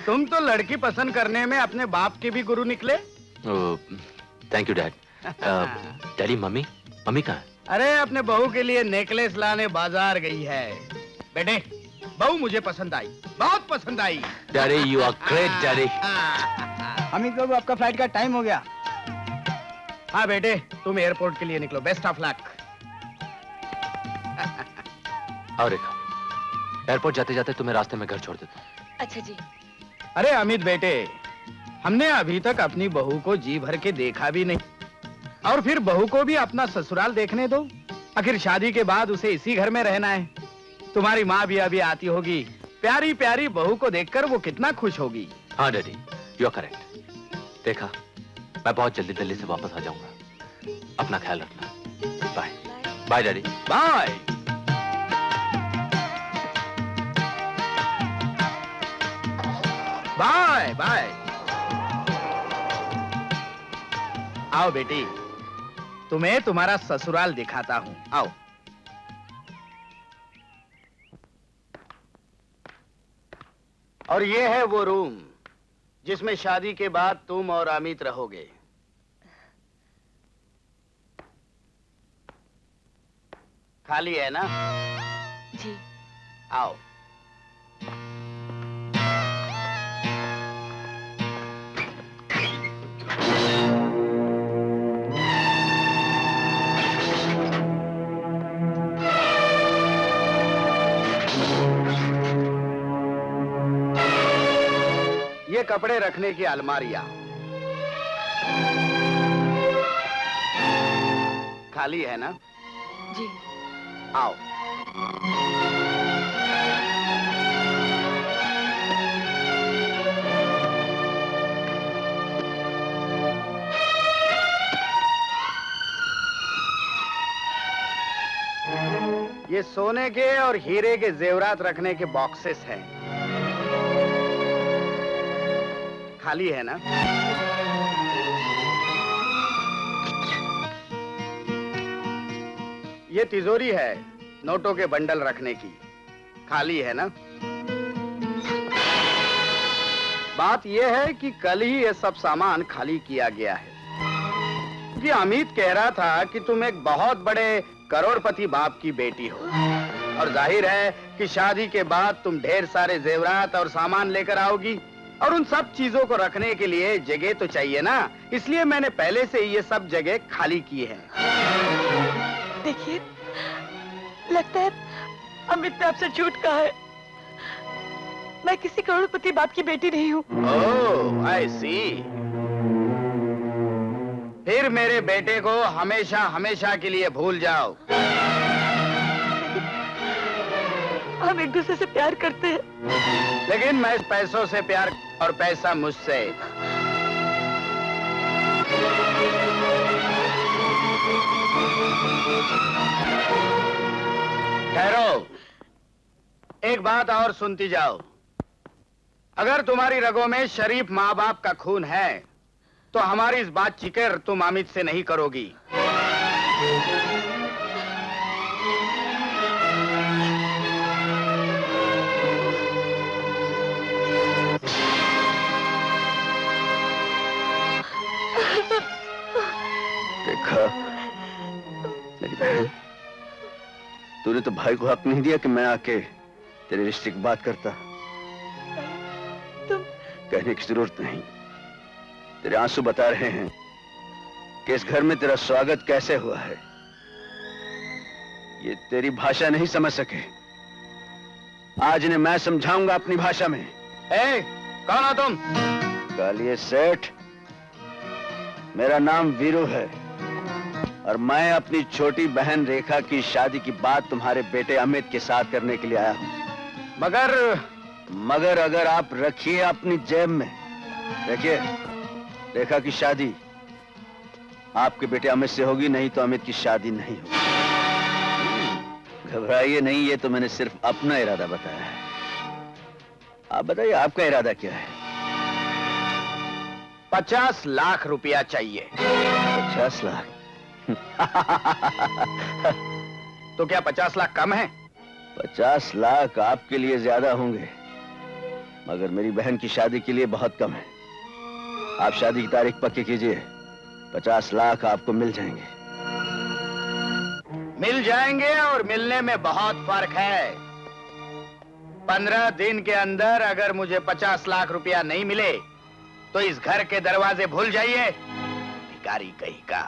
तुम तो लड़की पसंद करने में अपने बाप के भी गुरु निकले। Thank you dad. Daddy, mummy कहाँ है? अरे अपने बहू के लिए नेकलेस लाने बाजार गई है। बेटे, बहू मुझे पसंद आई, बहुत पसंद आई। Daddy, you are great daddy. Amit babu, आपका फ्लाइट का टाइम हो गया। हाँ बेटे, तुम एयरपोर्ट के लिए निकलो। Best of luck. और रेखा, एयरपोर्ट जाते जाते तुम्हें रास्ते में घर छोड़ देता हूं। अच्छा जी। अरे अमित बेटे, हमने अभी तक अपनी बहू को जी भर के देखा भी नहीं, और फिर बहू को भी अपना ससुराल देखने दो। आखिर शादी के बाद उसे इसी घर में रहना है। तुम्हारी माँ भी अभी आती होगी, प्यारी प्यारी बहू को देखकर वो कितना खुश होगी। हाँ डैडी, यू आर करेक्ट। देखा, मैं बहुत जल्दी दिल्ली से वापस आ जाऊंगा। अपना ख्याल रखना। Bye bye daddy. Bye. Bye bye. आओ बेटी, तुम्हें तुम्हारा ससुराल दिखाता हूँ। आओ। और ये है वो रूम जिसमें शादी के बाद तुम और अमित रहोगे। खाली है ना? जी। आओ। ये कपड़े रखने की अलमारियां खाली है ना? जी। आओ। ये सोने के और हीरे के जेवरात रखने के बॉक्सेस हैं। खाली है ना? ये तिजोरी है नोटों के बंडल रखने की। खाली है ना? बात यह है कि कल ही ये सब सामान खाली किया गया है। कि अमित कह रहा था कि तुम एक बहुत बड़े करोड़पति बाप की बेटी हो, और जाहिर है कि शादी के बाद तुम ढेर सारे जेवरात और सामान लेकर आओगी, और उन सब चीजों को रखने के लिए जगह तो चाहिए ना। इसलिए मैंने पहले से ये सब जगह खाली की है। देखिए, लगता है अमित ने आपसे झूठ कहा है। मैं किसी करोड़पति बाप की बेटी नहीं हूँ। ओह, आई सी। फिर मेरे बेटे को हमेशा हमेशा के लिए भूल जाओ। हम एक दूसरे से प्यार करते हैं। लेकिन मैं पैसों से प्यार और पैसा मुझसे। ठहरो, एक बात और सुनती जाओ। अगर तुम्हारी रगों में शरीफ माँ बाप का खून है तो हमारी इस बात जिक्र तुम अमित से नहीं करोगी। देखा मेरी बहन, तूने तो भाई को हक नहीं दिया कि मैं आके तेरे रिश्ते की बात करता। कहने की जरूरत नहीं। तेरे आंसू बता रहे हैं कि इस घर में तेरा स्वागत कैसे हुआ है। ये तेरी भाषा नहीं समझ सके। आज इन्हें मैं समझाऊंगा अपनी भाषा में। कौन हो तुम? कालिए सेठ, मेरा नाम वीरू है और मैं अपनी छोटी बहन रेखा की शादी की बात तुम्हारे बेटे अमित के साथ करने के लिए आया हूं। मगर अगर आप रखिए अपनी जेब में। देखिए, रेखा की शादी आपके बेटे अमित से होगी, नहीं तो अमित की शादी नहीं होगी। घबराइए नहीं, ये तो मैंने सिर्फ अपना इरादा बताया है। आप बताइए, आपका इरादा क्या है? 50 लाख रुपया चाहिए। 50 लाख? तो क्या 50 लाख कम है? 50 लाख आपके लिए ज्यादा होंगे, मगर मेरी बहन की शादी के लिए बहुत कम है। आप शादी की तारीख पक्की कीजिए, 50 लाख आपको मिल जाएंगे। मिल जाएंगे और मिलने में बहुत फर्क है। 15 दिन के अंदर अगर मुझे 50 लाख रुपया नहीं मिले तो इस घर के दरवाजे भूल जाइए, भिखारी कहीं का।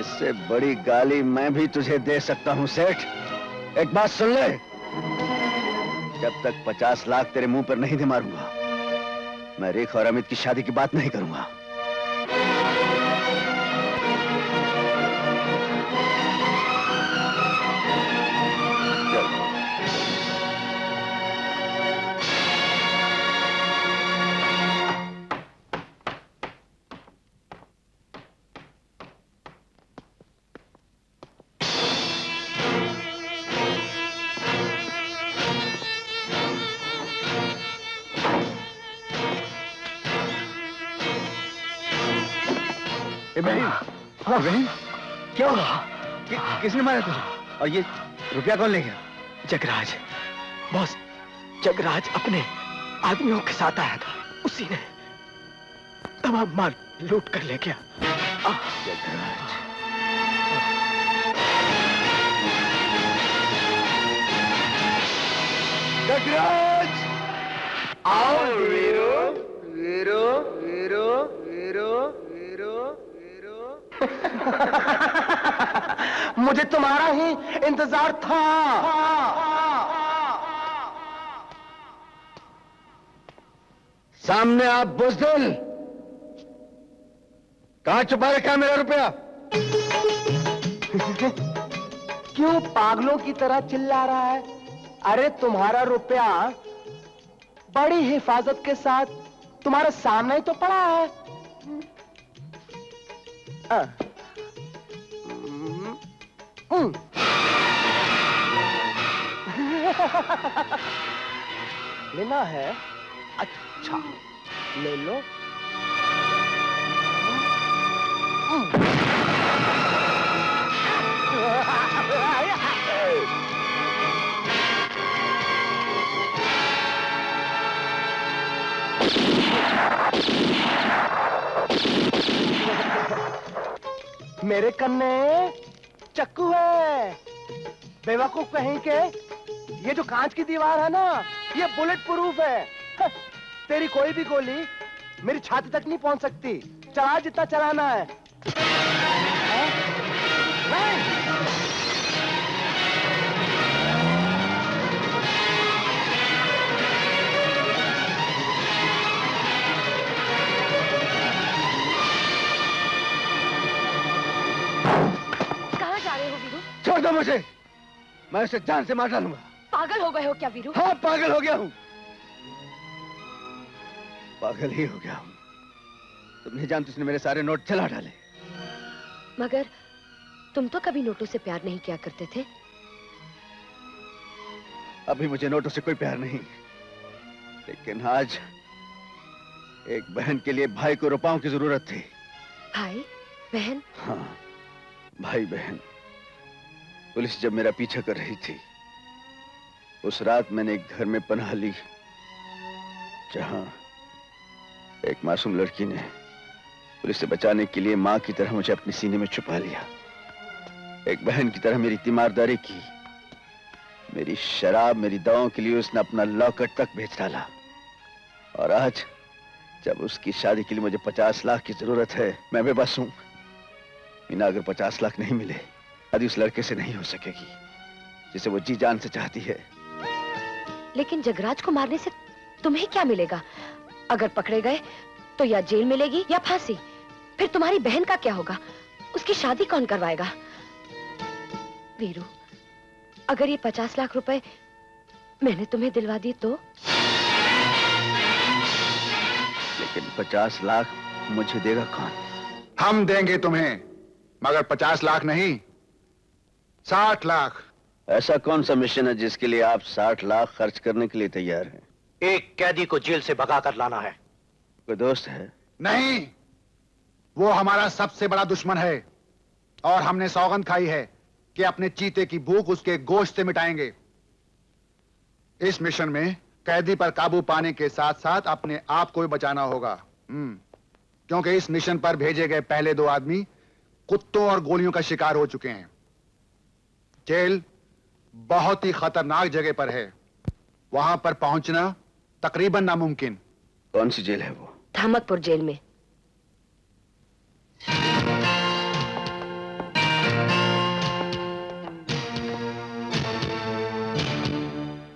इससे बड़ी गाली मैं भी तुझे दे सकता हूं सेठ। एक बात सुन ले, जब तक 50 लाख तेरे मुंह पर नहीं दे मारूंगा, मैं रेखा और अमित की शादी की बात नहीं करूंगा। बहन, क्या हुआ? किसने मारा तुझे? और ये रुपया कौन ले गया? जगराज, बॉस, जगराज अपने आदमियों के साथ आया था, उसी ने तमाम माल लूट कर ले गया। जगराज, जगराज, आओ वीरो, वीरो, वीरो, वीरो, वीरो, वीरो। मुझे तुम्हारा ही इंतजार था। सामने आप बुज़दिल, कहां छुपा रखा है मेरा रुपया? क्यों पागलों की तरह चिल्ला रहा है? अरे तुम्हारा रुपया बड़ी हिफाजत के साथ तुम्हारे सामने ही तो पड़ा है। लेना है? अच्छा, ले लो। मेरे कन्ने चक्कू है, बेवकूफ कहीं के। ये जो कांच की दीवार है ना, ये बुलेट प्रूफ है। तेरी कोई भी गोली मेरी छाती तक नहीं पहुंच सकती। चला जितना चलाना है। कहाँ जा रहे हो वीरू? छोड़ दो मुझे, मैं उसे जान से मार डालूंगा। पागल हो गए हो क्या वीरू? हाँ, पागल हो गया हूँ, पागल ही हो गया हूँ। तुम नहीं जानती, उसने मेरे सारे नोट जला डाले। मगर तुम तो कभी नोटों से प्यार नहीं किया करते थे। अभी मुझे नोटों से कोई प्यार नहीं, लेकिन आज एक बहन के लिए भाई को रुपयों की जरूरत थी। भाई बहन? हाँ, भाई बहन। पुलिस जब मेरा पीछा कर रही थी, उस रात मैंने एक घर में पनाह ली, जहां एक मासूम लड़की ने पुलिस से बचाने के लिए मां की तरह मुझे अपने सीने में छुपा लिया। एक बहन की तरह मेरी तीमारदारी की, मेरी शराब, मेरी दवाओं के लिए उसने अपना लॉकेट तक बेच डाला। और आज जब उसकी शादी के लिए मुझे 50 लाख की जरूरत है, मैं बेबस हूं। मीना, अगर 50 लाख नहीं मिले, शादी उस लड़के से नहीं हो सकेगी जिसे वो जी जान से चाहती है। लेकिन जगराज को मारने से तुम्हें क्या मिलेगा? अगर पकड़े गए तो या जेल मिलेगी या फांसी। फिर तुम्हारी बहन का क्या होगा? उसकी शादी कौन करवाएगा? वीरू, अगर ये 50 लाख रुपए मैंने तुम्हें दिलवा दिए तो? लेकिन 50 लाख मुझे देगा कौन? हम देंगे तुम्हें, मगर 50 लाख नहीं, 60 लाख। ऐसा कौन सा मिशन है जिसके लिए आप 60 लाख खर्च करने के लिए तैयार हैं? एक कैदी को जेल से भगा कर लाना है। कोई दोस्त है? नहीं, वो हमारा सबसे बड़ा दुश्मन है और हमने सौगंध खाई है कि अपने चीते की भूख उसके गोश्त से मिटाएंगे। इस मिशन में कैदी पर काबू पाने के साथ साथ अपने आप को भी बचाना होगा। क्योंकि इस मिशन पर भेजे गए पहले 2 आदमी कुत्तों और गोलियों का शिकार हो चुके हैं। जेल बहुत ही खतरनाक जगह पर है, वहां पर पहुंचना तकरीबन नामुमकिन। कौन सी जेल है वो? धामकपुर जेल में।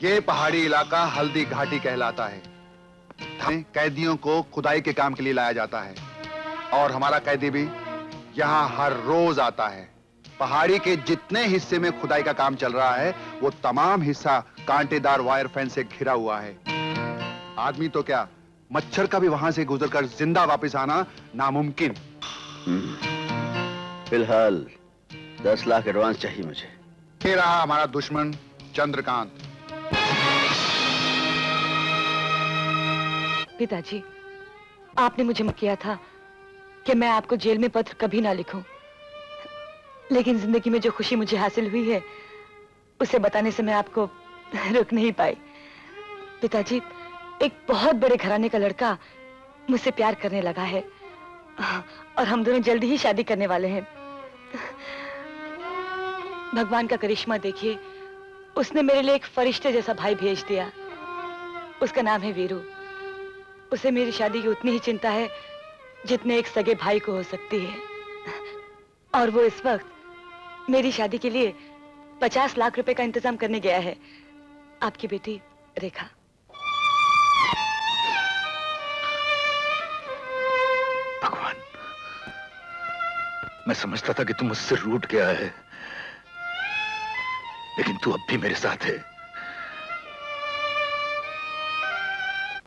ये पहाड़ी इलाका हल्दी घाटी कहलाता है। कैदियों को खुदाई के काम के लिए लाया जाता है और हमारा कैदी भी यहाँ हर रोज आता है। पहाड़ी के जितने हिस्से में खुदाई का काम चल रहा है, वो तमाम हिस्सा कांटेदार वायर फेंस से घिरा हुआ है। आदमी तो क्या, मच्छर का भी वहां से गुजरकर जिंदा वापस आना नामुमकिन। फिलहाल 10 लाख एडवांस चाहिए मुझे। ये रहा हमारा दुश्मन चंद्रकांत। पिताजी, आपने मुझे किया था कि मैं आपको जेल में पत्र कभी ना लिखूं, लेकिन जिंदगी में जो खुशी मुझे हासिल हुई है उसे बताने से मैं आपको रोक नहीं पाई। पिताजी, एक बहुत बड़े घराने का लड़का मुझसे प्यार करने लगा है और हम दोनों जल्दी ही शादी करने वाले हैं। भगवान का करिश्मा देखिए, उसने मेरे लिए एक फरिश्ते जैसा भाई भेज दिया। उसका नाम है वीरू। उसे मेरी शादी की उतनी ही चिंता है जितने एक सगे भाई को हो सकती है, और वो इस वक्त मेरी शादी के लिए 50 लाख रुपए का इंतजाम करने गया है। आपकी बेटी रेखा। भगवान, मैं समझता था कि तू मुझसे रूठ गया है, लेकिन तू अब भी मेरे साथ है।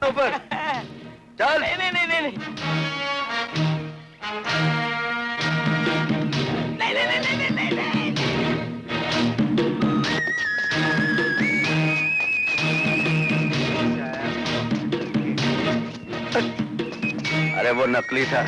ऊपर चल। नहीं नहीं नहीं नहीं नहीं नहीं नहीं नहीं नहीं नहीं। अरे वो नकली था।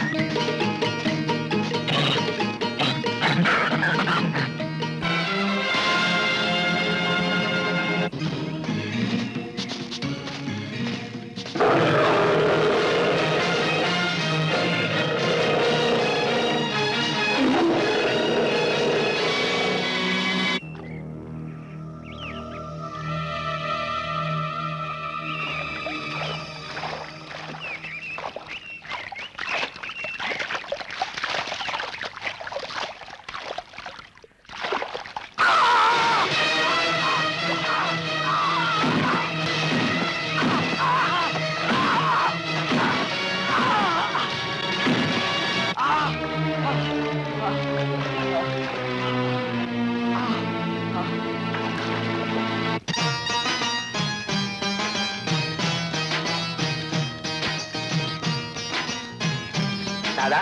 दादा,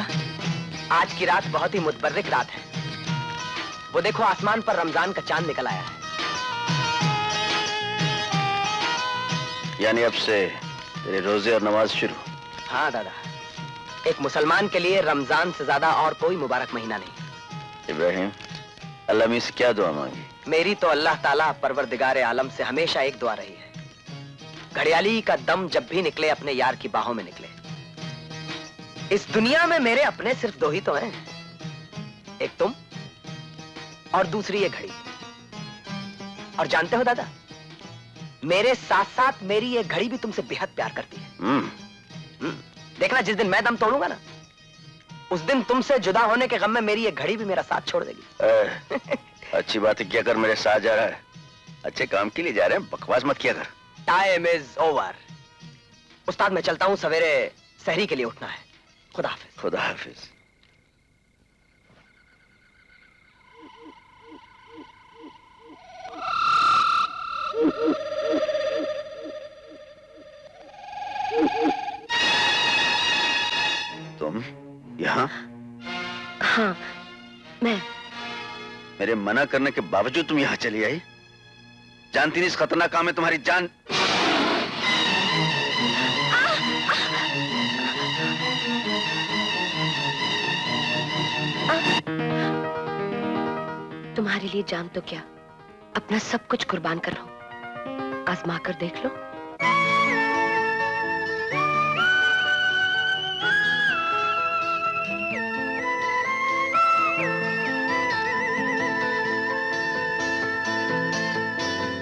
आज की रात बहुत ही मुतबर्रिक रात है। वो देखो, आसमान पर रमजान का चांद निकल आया है। यानी अब से तेरे रोजे और नमाज शुरू? हाँ दादा, एक मुसलमान के लिए रमजान से ज्यादा और कोई मुबारक महीना नहीं। इब्राहिम, अल्लाह में से क्या दुआ मांगी? मेरी तो अल्लाह ताला परवरदिगारे आलम से हमेशा एक दुआ रही है, घड़ियाली का दम जब भी निकले अपने यार की बाहों में निकले। इस दुनिया में मेरे अपने सिर्फ 2 ही तो हैं, एक तुम और दूसरी ये घड़ी। और जानते हो दादा, मेरे साथ साथ मेरी ये घड़ी भी तुमसे बेहद प्यार करती है। देखना, जिस दिन मैं दम तोड़ूंगा ना, उस दिन तुमसे जुदा होने के गम में मेरी ये घड़ी भी मेरा साथ छोड़ देगी। अच्छी बात है, क्या कर मेरे साथ जा रहा है? अच्छे काम के लिए जा रहे हैं, बकवास मत किया कर। Time is over. उस्ताद मैं चलता हूँ, सवेरे सहरी के लिए उठना है। खुदा हाफिज। खुदा हाफिज। तुम यहाँ? हाँ, मैं। मेरे मना करने के बावजूद तुम यहाँ चली आई? जानती नहीं इस खतरनाक काम में तुम्हारी जान। तुम्हारे लिए जान तो क्या, अपना सब कुछ कुर्बान कर लो। आजमा कर देख लो।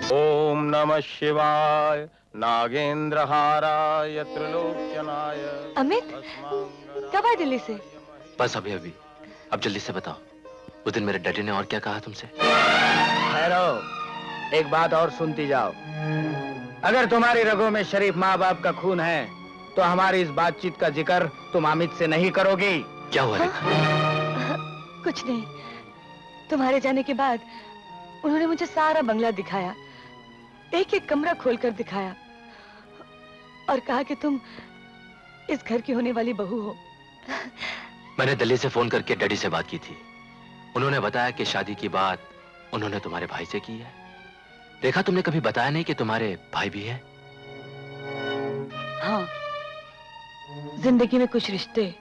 ओम नमः शिवाय नागेंद्र हाराय त्रिलोक्यनाय। अमित, कब आए दिल्ली से? बस अभी अभी। अब जल्दी से बताओ, उस दिन मेरे डैडी ने और क्या कहा तुमसे? ठहरो, एक बात और सुनती जाओ। अगर तुम्हारी रगों में शरीफ माँ बाप का खून है तो हमारी इस बातचीत का जिक्र तुम अमित से नहीं करोगी। क्या हुआ रेखा? कुछ नहीं। तुम्हारे जाने के बाद उन्होंने मुझे सारा बंगला दिखाया, एक एक कमरा खोलकर दिखाया और कहा कि तुम इस घर की होने वाली बहू हो। मैंने दिल्ली से फोन करके डैडी से बात की थी। उन्होंने बताया कि शादी की बात उन्होंने तुम्हारे भाई से की है। देखा, तुमने कभी बताया नहीं कि तुम्हारे भाई भी हैं। हाँ, जिंदगी में कुछ रिश्ते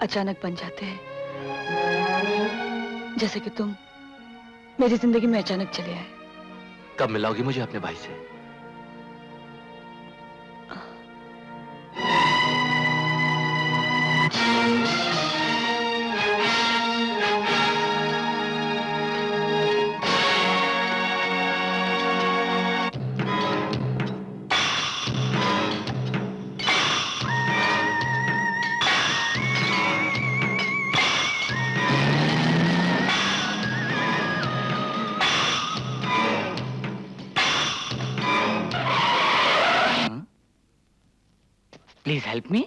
अचानक बन जाते हैं, जैसे कि तुम मेरी जिंदगी में अचानक चले आए। कब मिलाओगी मुझे अपने भाई से? Please help me.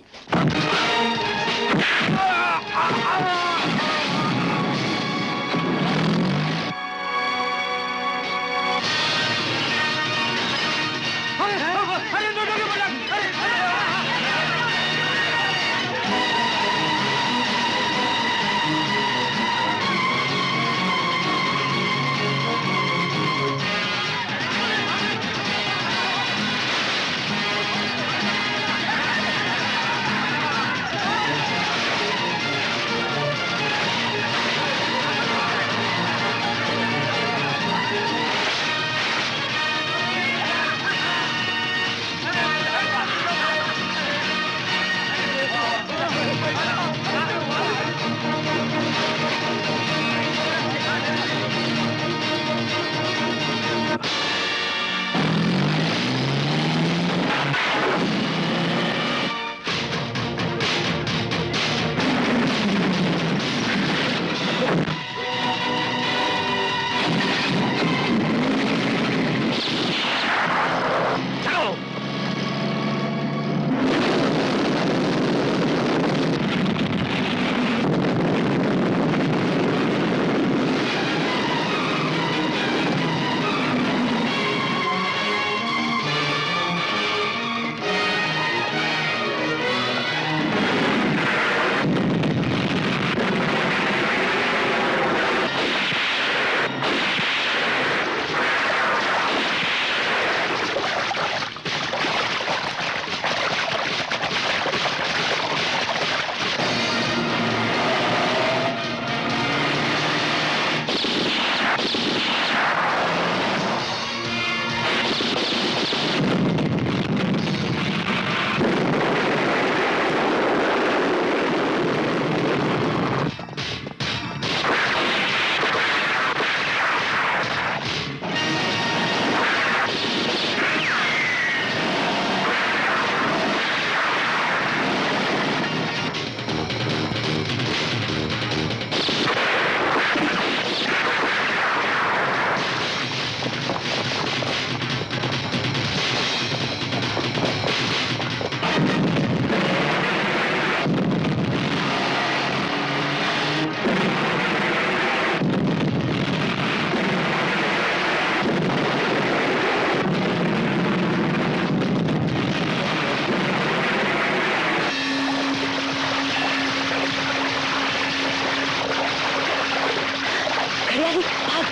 घड़ियाली भाग।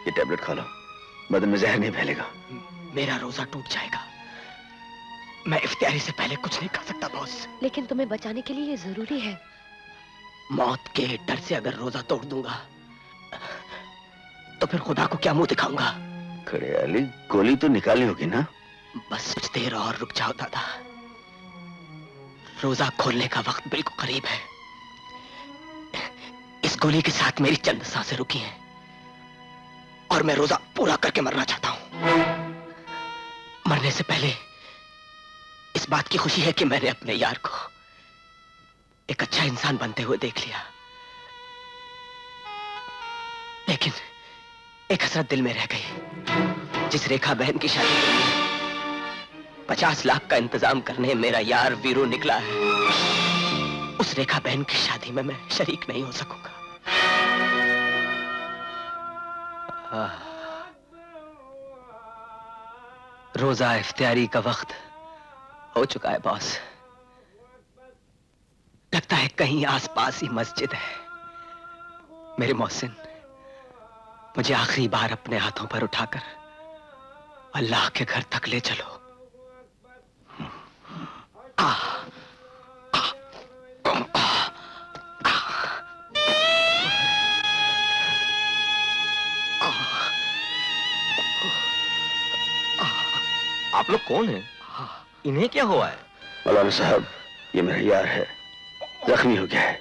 ये टैबलेट खा लो, बदन में जहर नहीं फैलेगा। मेरा रोजा टूट जाएगा। मैं इफ्तियारी से पहले कुछ नहीं खा सकता बॉस। लेकिन तुम्हें बचाने के लिए ये जरूरी है। मौत के डर से अगर रोजा तोड़ दूंगा तो फिर खुदा को क्या मुंह दिखाऊंगा? घड़ियाली, गोली तो निकालनी होगी ना? बस कुछ देर और रुक जाओ दादा। रोजा खोलने का वक्त बिल्कुल करीब है। इस गोली के साथ मेरी चंद सांसें रुकी हैं और मैं रोजा पूरा करके मरना चाहता हूं। मरने से पहले इस बात की खुशी है कि मैंने अपने यार को एक अच्छा इंसान बनते हुए देख लिया, लेकिन एक हसरत दिल में रह गई। जिस रेखा बहन की शादी के लिए 50 लाख का इंतजाम करने मेरा यार वीरू निकला है, उस रेखा बहन की शादी में मैं शरीक नहीं हो सकूंगा। रोजा इफ्तियारी का वक्त हो चुका है बॉस। लगता है कहीं आसपास ही मस्जिद है। मेरे मोहसिन, मुझे आखिरी बार अपने हाथों पर उठाकर अल्लाह के घर तक ले चलो। आप लोग कौन हैं? इन्हें क्या हुआ है? मौलाना साहब, ये मेरा यार है, जख्मी हो गया है,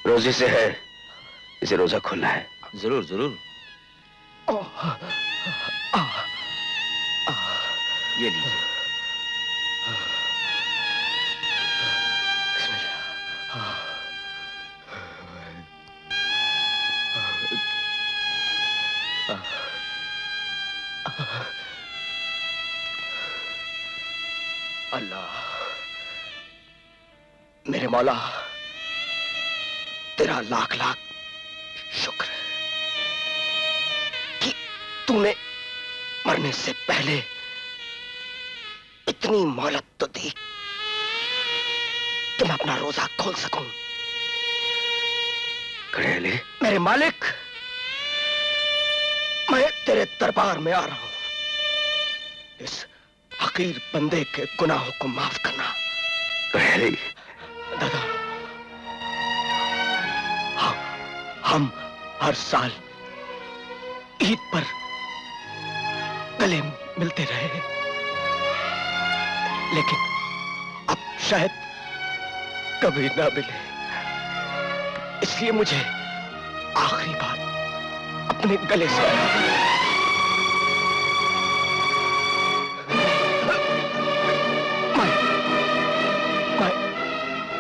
रोजे से है, इसे रोजा खोलना है। जरूर जरूर, ये लीजिए। अल्लाह, मेरे मौला, तेरा लाख लाख शुक्र कि तूने मरने से पहले इतनी मोहलत तो दी कि मैं अपना रोजा खोल सकूं। घड़ियाली, मेरे मालिक, मैं तेरे दरबार में आ रहा हूं। इस हकीर बंदे के गुनाहों को माफ करना। घड़ियाली, दादा, हम हर साल ईद पर गले मिलते रहे, लेकिन अब शायद कभी ना मिले। इसलिए मुझे आखिरी बार अपने गले से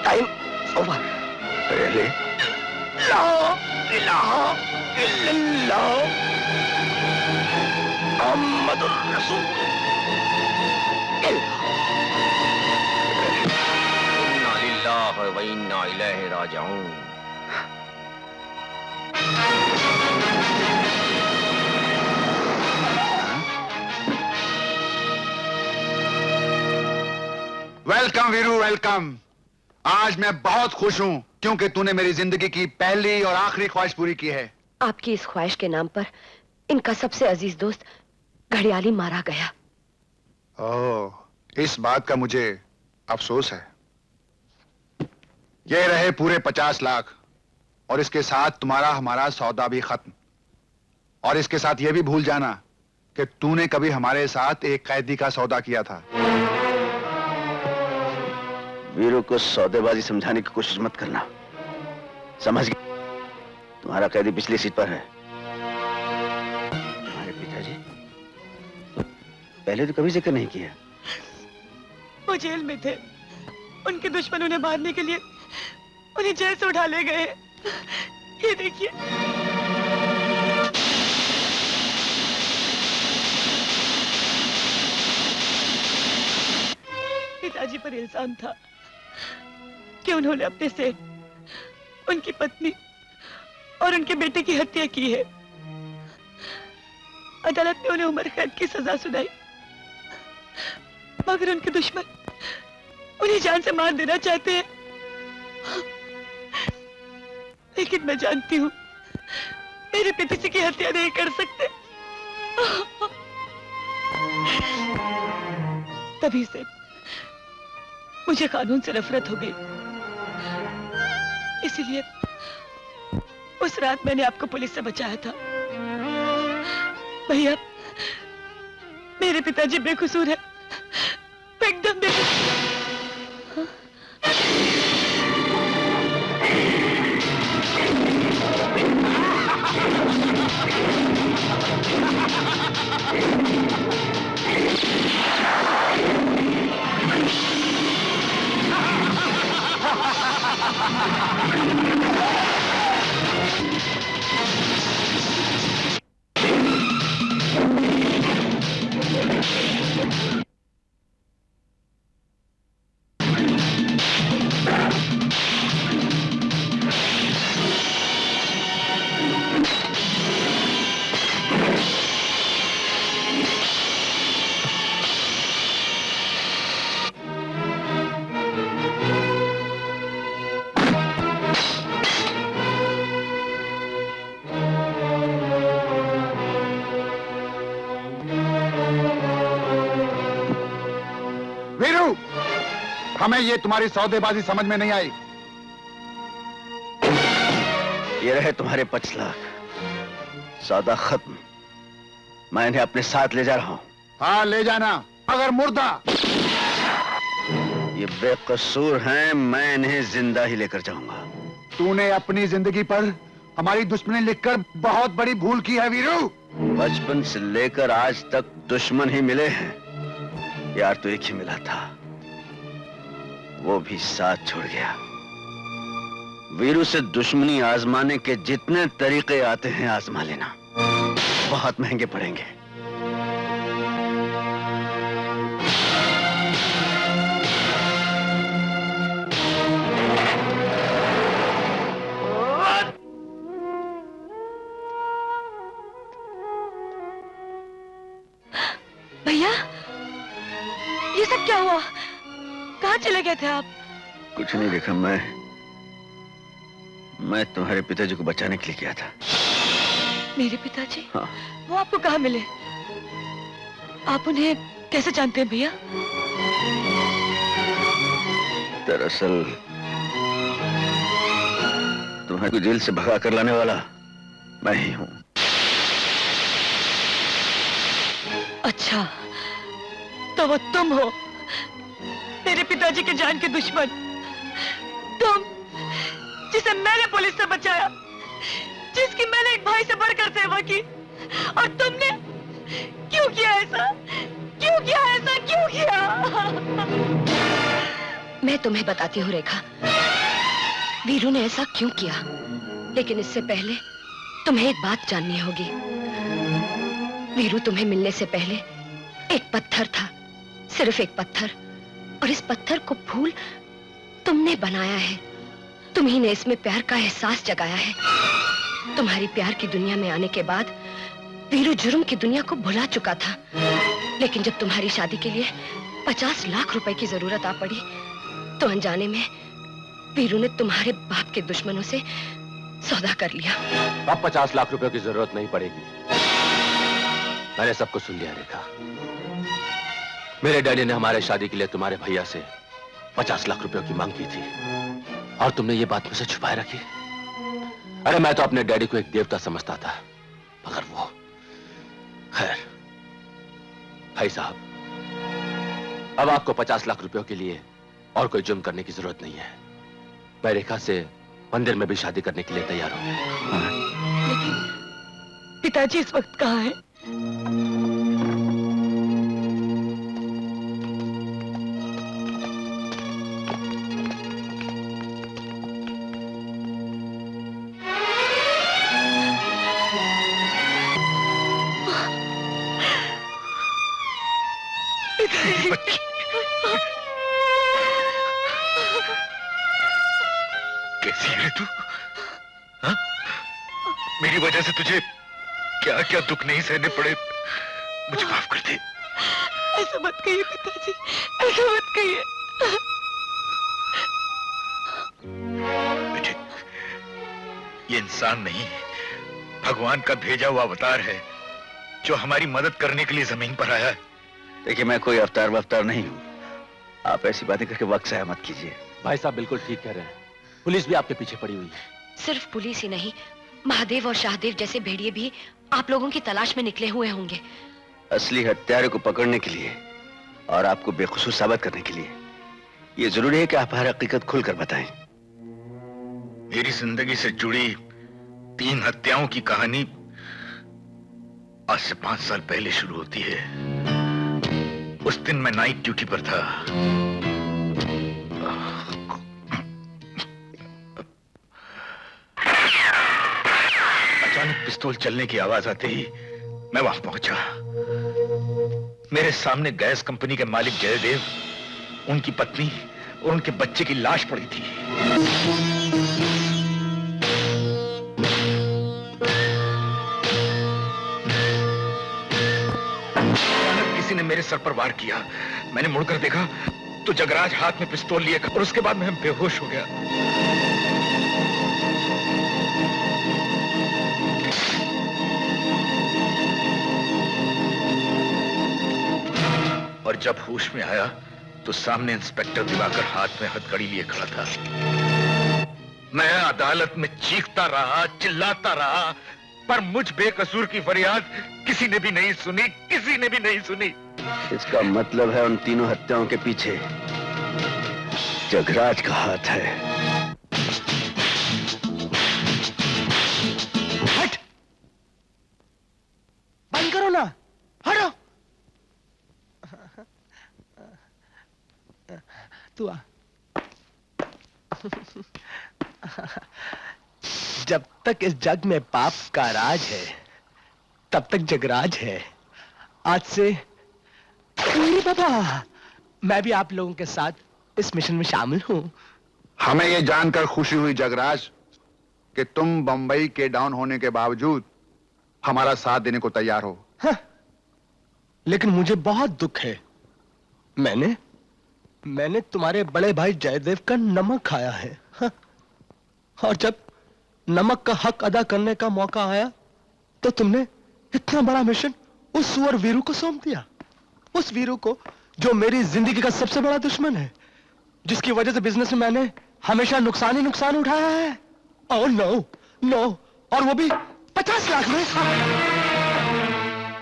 टाइम ओवर। घड़ियाली, ला इलाहा इल्लल्लाह मुहम्मदुर रसूल। इन्ना लिल्लाहि व इन्ना इलैहि राजिऊन। Welcome Veeru, welcome. आज मैं बहुत खुश हूं क्योंकि तूने मेरी जिंदगी की पहली और आखिरी ख्वाहिश पूरी की है। आपकी इस ख्वाहिश के नाम पर इनका सबसे अजीज दोस्त घड़ियाली मारा गया। ओह, इस बात का मुझे अफसोस है। ये रहे पूरे 50 लाख और इसके साथ तुम्हारा हमारा सौदा भी खत्म। और इसके साथ ये भी भूल जाना कि तूने कभी हमारे साथ एक कैदी का सौदा किया था। वीरू को सौदेबाजी समझाने की कोशिश मत करना, समझ गए? तुम्हारा कैदी पिछली सीट पर है। तुम्हारे पिताजी पहले तो कभी जिक्र नहीं किया। वो जेल में थे, उनके दुश्मन उन्हें मारने के लिए उन्हें जेल से उठा ले गए। ये देखिए। पिताजी पर इल्जाम था कि उन्होंने अपने सेठ, उनकी पत्नी और उनके बेटे की हत्या की है। अदालत ने उन्हें उम्र कैद की सजा सुनाई, मगर उनके दुश्मन उन्हें जान से मार देना चाहते हैं। लेकिन मैं जानती हूँ मेरे पिताजी की हत्या नहीं कर सकते। तभी से मुझे कानून से नफरत हो गई। इसीलिए उस रात मैंने आपको पुलिस से बचाया था। भैया, मेरे पिताजी बेकसूर है, एकदम बेकसूर। हमें ये तुम्हारी सौदेबाजी समझ में नहीं आई। ये रहे तुम्हारे 5 लाख, सौदा खत्म। मैं इन्हें अपने साथ ले जा रहा हूं। हाँ ले जाना, अगर मुर्दा। ये बेकसूर हैं, मैं इन्हें जिंदा ही लेकर जाऊंगा। तूने अपनी जिंदगी पर हमारी दुश्मनी लिखकर बहुत बड़ी भूल की है वीरू। बचपन से लेकर आज तक दुश्मन ही मिले हैं। यार तो एक ही मिला था, वो भी साथ छोड़ गया। वीरू से दुश्मनी आजमाने के जितने तरीके आते हैं आजमा लेना, बहुत महंगे पड़ेंगे। भैया, ये सब क्या हुआ? कहाँ चले गए थे आप? कुछ नहीं देखा, मैं तुम्हारे पिताजी को बचाने के लिए गया था। मेरे पिताजी? हाँ। वो आपको कहाँ मिले? आप उन्हें कैसे जानते हैं भैया? दरअसल तुम्हारे को जेल से भगा कर लाने वाला मैं ही हूँ। अच्छा, तो वो तुम हो, मेरे पिताजी के जान के दुश्मन। तुम जिसे मैंने पुलिस से बचाया, जिसकी मैंने एक भाई से बढ़कर सेवा की, और तुमने क्यों किया ऐसा? क्यों किया ऐसा? क्यों किया? मैं तुम्हें बताती हूँ रेखा, वीरू ने ऐसा क्यों किया। लेकिन इससे पहले तुम्हें एक बात जाननी होगी। वीरू तुम्हें मिलने से पहले एक पत्थर था, सिर्फ एक पत्थर, और इस पत्थर को फूल तुमने बनाया है। तुम्ही ने इसमें प्यार का एहसास जगाया है। तुम्हारी प्यार की दुनिया में आने के बाद वीरू जुर्म की दुनिया को भुला चुका था। लेकिन जब तुम्हारी शादी के लिए 50 लाख रुपए की जरूरत आ पड़ी, तो अनजाने में वीरू ने तुम्हारे बाप के दुश्मनों से सौदा कर लिया। अब 50 लाख रुपए की जरूरत नहीं पड़ेगी। मैंने सब कुछ सुन लिया रेखा। मेरे डैडी ने हमारे शादी के लिए तुम्हारे भैया से 50 लाख रुपयों की मांग की थी, और तुमने ये बात मुझसे छुपाए रखी। अरे मैं तो अपने डैडी को एक देवता समझता था, मगर वो खैर भाई साहब, अब आपको 50 लाख रुपयों के लिए और कोई जुर्म करने की जरूरत नहीं है। मैं रेखा से मंदिर में भी शादी करने के लिए तैयार हूं। लेकिन पिताजी इस वक्त कहाँ हैं? कैसी है तू? हाँ? मेरी वजह से तुझे क्या क्या दुख नहीं सहने पड़े। मुझे माफ कर दे। ऐसा मत कहिए पिताजी, ऐसा मत कहिए। बेटे, ये इंसान नहीं, भगवान का भेजा हुआ अवतार है जो हमारी मदद करने के लिए जमीन पर आया है। देखिए, मैं कोई अवतार वफ्तार नहीं हूँ। आप ऐसी बातें करके वक्त ज़ाया मत कीजिए। भाई साहब बिल्कुल ठीक कह रहे हैं, पुलिस भी आपके पीछे पड़ी हुई है। सिर्फ पुलिस ही नहीं, महादेव और शाहदेव जैसे भेड़िए भी आप लोगों की तलाश में निकले हुए होंगे। असली हत्यारे को पकड़ने के लिए और आपको बेकसूर साबित करने के लिए ये जरूरी है कि आप हर हकीकत खुलकर बताएं। मेरी जिंदगी से जुड़ी 3 हत्याओं की कहानी आज से 5 साल पहले शुरू होती है। उस दिन मैं नाइट ड्यूटी पर था। अचानक पिस्तौल चलने की आवाज आते ही मैं वहां पहुंचा। मेरे सामने गैस कंपनी के मालिक जयदेव, उनकी पत्नी और उनके बच्चे की लाश पड़ी थी। अचानक किसी ने मेरे सर पर वार किया। मैंने मुड़कर देखा तो जगराज हाथ में पिस्तौल लिए और उसके बाद मैं बेहोश हो गया। और जब होश में आया तो सामने इंस्पेक्टर दिवाकर हाथ में हथकड़ी लिए खड़ा था। मैं अदालत में चीखता रहा, चिल्लाता रहा, पर मुझ बेकसूर की फरियाद किसी ने भी नहीं सुनी, किसी ने भी नहीं सुनी। इसका मतलब है उन तीनों हत्याओं के पीछे जगराज का हाथ है। हट! बंद करो ना, हटो। तू आ। जब तक इस जग में पाप का राज है तब तक जगराज है। आज से बाबा मैं भी आप लोगों के साथ इस मिशन में शामिल हूं। हमें ये जानकर खुशी हुई जगराज कि तुम बंबई के डाउन होने के बावजूद हमारा साथ देने को तैयार हो। हाँ, लेकिन मुझे बहुत दुख है। मैंने तुम्हारे बड़े भाई जयदेव का नमक खाया है। हाँ, और जब नमक का हक अदा करने का मौका आया तो तुमने इतना बड़ा मिशन उस सुअर वीरू को सौंप दिया। उस वीरू को जो मेरी जिंदगी का सबसे बड़ा दुश्मन है, जिसकी वजह से बिजनेस में मैंने हमेशा नुकसान ही नुकसान उठाया है। ओह नो, और वो भी 50 लाख में।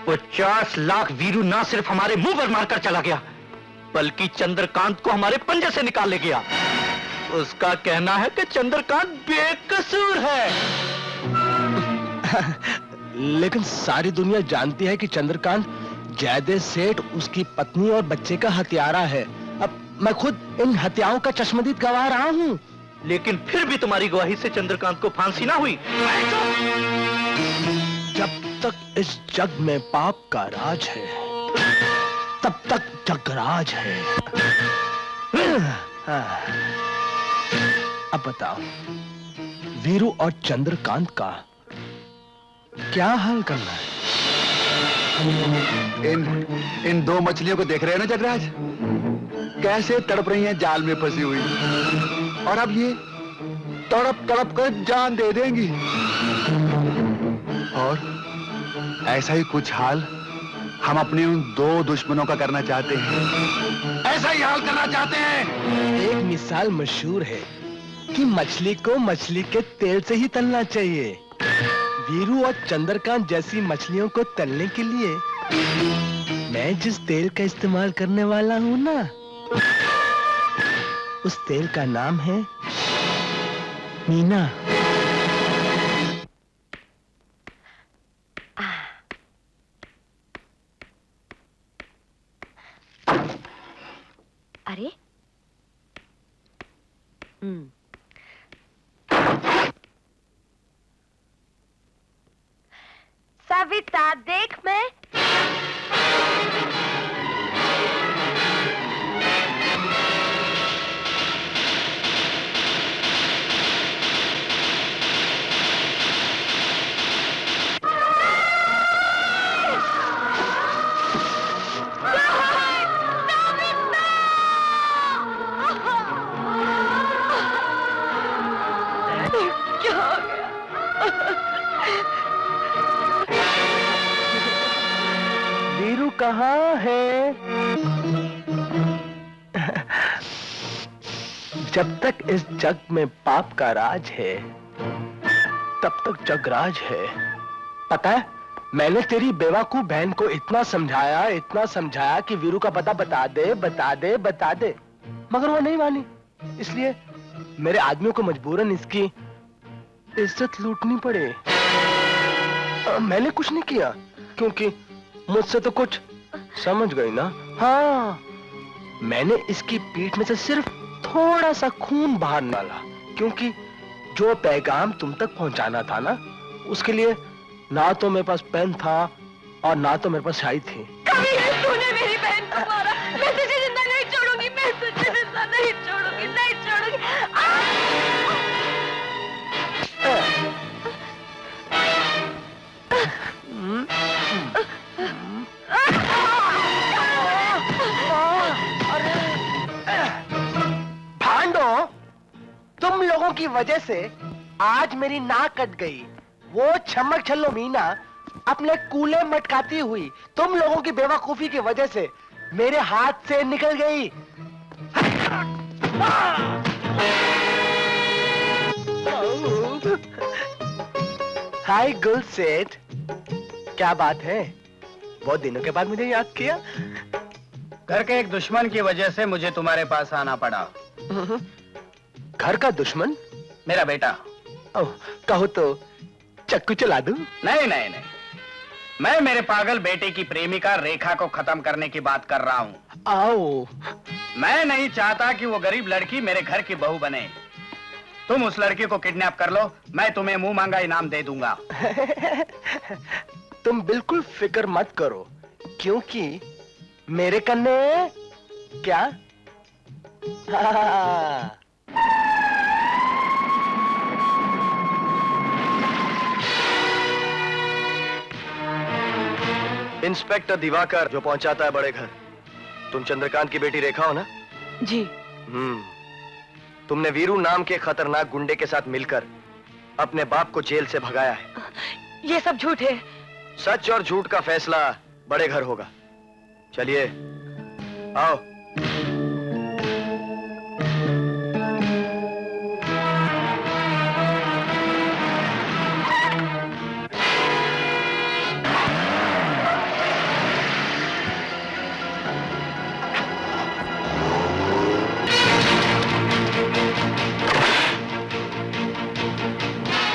50 लाख वीरू ना सिर्फ हमारे मुंह पर मारकर चला गया, बल्कि चंद्रकांत को हमारे पंजे से निकाल ले गया। उसका कहना है कि चंद्रकांत बेकसूर है। लेकिन सारी दुनिया जानती है कि चंद्रकांत जयदेव सेठ, उसकी पत्नी और बच्चे का हत्यारा है। अब मैं खुद इन हत्याओं का चश्मदीद गवाह रहा हूं। लेकिन फिर भी तुम्हारी गवाही से चंद्रकांत को फांसी ना हुई। जब तक इस जग में पाप का राज है तब तक जगराज है। अब बताओ, वीरू और चंद्रकांत का क्या हाल करना है? इन 2 मछलियों को देख रहे हैं ना जगराज, कैसे तड़प रही हैं जाल में फंसी हुई, और अब ये तड़प तड़प कर जान दे देंगी। और ऐसा ही कुछ हाल हम अपने उन 2 दुश्मनों का करना चाहते हैं। ऐसा ही हाल करना चाहते हैं। एक मिसाल मशहूर है कि मछली को मछली के तेल से ही तलना चाहिए। वीरू और चंद्रकांत जैसी मछलियों को तलने के लिए मैं जिस तेल का इस्तेमाल करने वाला हूँ ना, उस तेल का नाम है मीना। अरे सविता देख मैं वीरू कहाँ है? जब तक इस जग में पाप का राज है, तब तक जगराज है। पता है, मैंने तेरी बेवकूफ बहन को इतना समझाया कि वीरू का पता बता दे, मगर वो नहीं मानी। इसलिए मेरे आदमियों को मजबूरन इसकी इज्जत लूटनी पड़े। मैंने कुछ नहीं किया, क्योंकि मुझसे तो कुछ समझ गई ना। हाँ, मैंने इसकी पीठ में से सिर्फ थोड़ा सा खून बाहर निकाला, क्योंकि जो पैगाम तुम तक पहुंचाना था ना, उसके लिए ना तो मेरे पास पेन था और ना तो मेरे पास शाही थी। कभी तूने मेरी बहन को मारा, मैं तुझे जिंदा नहीं छोड़ूंगी, मैं तुझे जिंदा नहीं छोड़ूंगी, नहीं छोड़ूंगी। भांडो, तुम लोगों की वजह से आज मेरी नाक कट गई। वो छमक छल्लो मीना अपने कूले मटकाती हुई तुम लोगों की बेवकूफी की वजह से मेरे हाथ से निकल गई। हाय गुल सेठ, क्या बात है? बहुत दिनों के बाद मुझे याद किया। घर के एक दुश्मन की वजह से मुझे तुम्हारे पास आना पड़ा। घर का दुश्मन? मेरा बेटा। ओह, कहो तो चक्कू चला दूं? नहीं नहीं नहीं, मैं मेरे पागल बेटे की प्रेमिका रेखा को खत्म करने की बात कर रहा हूँ। आओ। मैं नहीं चाहता कि वो गरीब लड़की मेरे घर की बहू बने। तुम उस लड़की को किडनैप कर लो, मैं तुम्हें मुंह मांगा इनाम दे दूंगा। तुम बिल्कुल फिक्र मत करो, क्योंकि मेरे कन्ने क्या? इंस्पेक्टर दिवाकर जो पहुंचाता है बड़े घर। तुम चंद्रकांत की बेटी रेखा हो ना? जी। तुमने वीरू नाम के खतरनाक गुंडे के साथ मिलकर अपने बाप को जेल से भगाया है। ये सब झूठ है। सच और झूठ का फैसला बड़े घर होगा। चलिए आओ।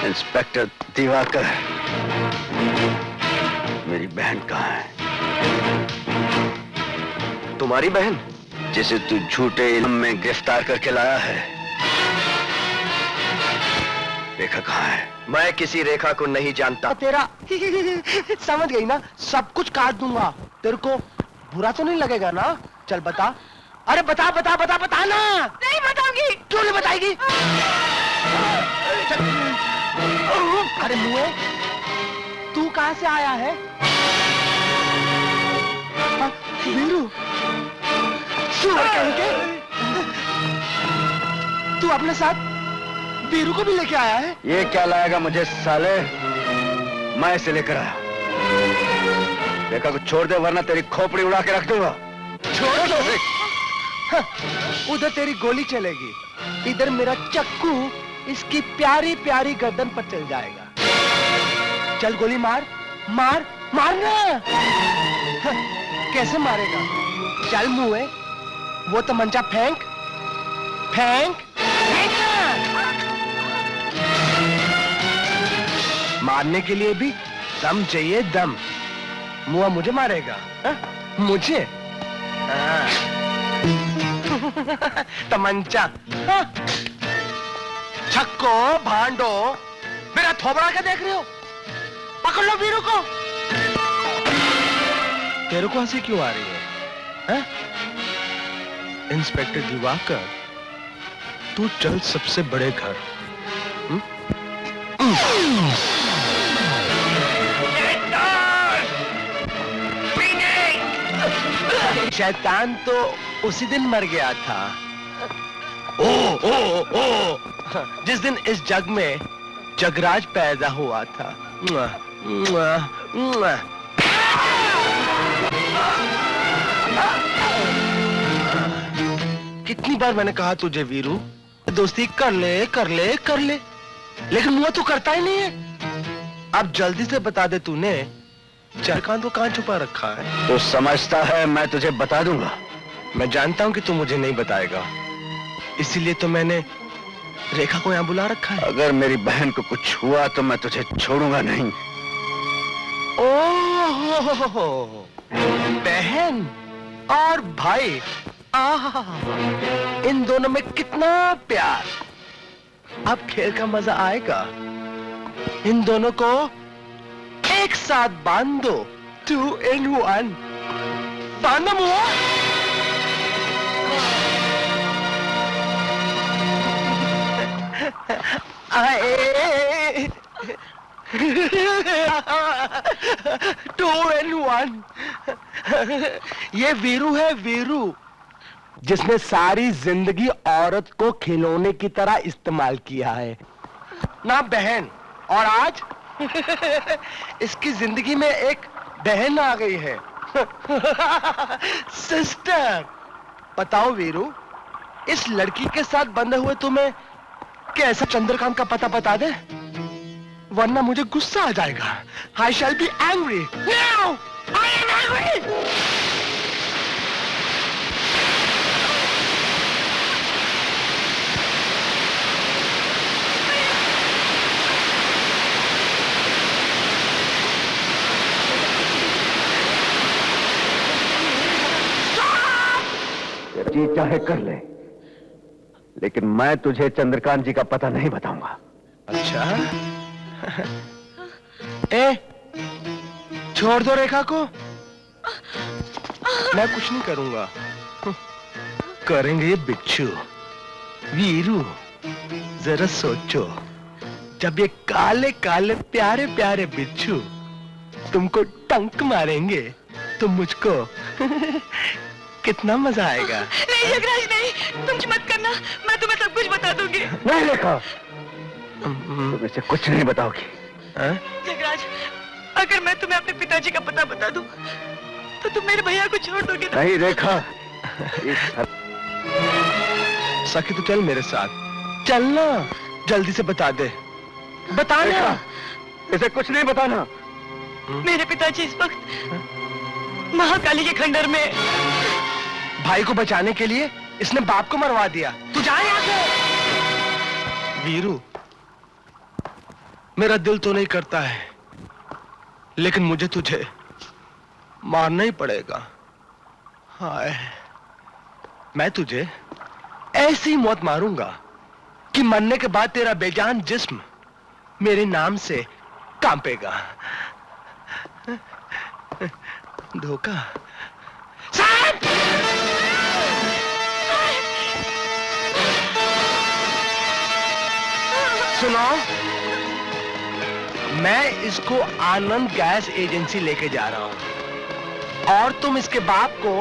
इंस्पेक्टर दिवाकर, मेरी बहन कहाँ है? तुम्हारी बहन? जिसे तू झूठे इल्म में गिरफ्तार करके लाया है, रेखा कहाँ है? मैं किसी रेखा को नहीं जानता। तेरा समझ गई ना, सब कुछ काट दूंगा। तेरे को बुरा तो नहीं लगेगा ना? चल बता। अरे बता बता बता बता ना। नहीं बताऊंगी। क्यों नहीं बताएगी? अरे मुए, तू कहां से आया है? वीरू, तू अपने साथ वीरू को भी लेके आया है? ये क्या लाएगा मुझे साले? मैं इसे लेकर आया। रेखा को छोड़ दे, वरना तेरी खोपड़ी उड़ा के रख दूंगा। छोड़ दो। उधर तेरी गोली चलेगी, इधर मेरा चक्कू इसकी प्यारी प्यारी गर्दन पर चल जाएगा। चल गोली मार मार मारना। कैसे मारेगा? चल मुए, वो तमंचा फेंक, फेंक, फेंक ना। मारने के लिए भी दम चाहिए, दम। मुआ मुझे मारेगा? हा? मुझे? हाँ। तमंचा, हा? छक्को, भांडो, मेरा थोबड़ा क्या देख रहे हो? पकड़ लो वीरू को। तेरे को हंसी क्यों आ रही है? इंस्पेक्टर दिवाकर, तू चल सबसे बड़े घर। शैतान तो उसी दिन मर गया था। ओ, जिस दिन इस जग में जगराज पैदा हुआ था। मुआ, मुआ, मुआ। कितनी बार मैंने कहा तुझे वीरू, दोस्ती कर ले, कर ले, कर ले, लेकिन मुआ तू करता ही नहीं है। अब जल्दी से बता दे, तूने चंद्रकांत को कहां छुपा रखा है? तो समझता है मैं तुझे बता दूंगा। मैं जानता हूं कि तू मुझे नहीं बताएगा, इसीलिए तो मैंने रेखा को यहां बुला रखा है। अगर मेरी बहन को कुछ हुआ तो मैं तुझे छोड़ूंगा नहीं। ओह, बहन और भाई, आहा, इन दोनों में कितना प्यार। अब खेल का मजा आएगा। इन दोनों को एक साथ बांध दो, 2 in 1। बांधो मुआ। आए 2 in 1। ये वीरू है, वीरू, जिसने सारी जिंदगी औरत को खिलौने की तरह इस्तेमाल किया है ना बहन। और आज इसकी जिंदगी में एक बहन आ गई है। सिस्टर। बताओ वीरू, इस लड़की के साथ बंधे हुए तुम्हें कैसा चंद्रकांत का पता बता दे, वरना मुझे गुस्सा आ जाएगा। I shall be angry. Now, I am angry. जी चाहे कर ले, लेकिन मैं तुझे चंद्रकांत जी का पता नहीं बताऊंगा। अच्छा? ए, छोड़ दो रेखा को। मैं कुछ नहीं करूंगा। करेंगे ये बिच्छू। वीरू, जरा सोचो, जब ये काले काले प्यारे प्यारे बिच्छू तुमको टंक मारेंगे तो मुझको कितना मजा आएगा। नहीं जगराज, नहीं, तुम मत करना, मैं तुम्हें सब कुछ बता दूंगी। नहीं रेखा, तुम इसे कुछ नहीं बताओगी। जगराज, अगर मैं तुम्हें अपने पिताजी का पता बता दूं, तो तुम मेरे भैया को छोड़ दोगे ना? नहीं रेखा। सखी तो चल मेरे साथ, चलना, जल्दी से बता दे, बताना। इसे कुछ नहीं बताना। मेरे पिताजी इस वक्त महाकाली के खंडर में। भाई को बचाने के लिए इसने बाप को मरवा दिया। तू जा यहाँ से। वीरू, मेरा दिल तो नहीं करता है, लेकिन मुझे तुझे मारना ही पड़ेगा। हाय, मैं तुझे ऐसी मौत मारूंगा कि मरने के बाद तेरा बेजान जिस्म मेरे नाम से कांपेगा। धोखा। साहब! सुनो, मैं इसको आनंद गैस एजेंसी लेके जा रहा हूं और तुम इसके बाप को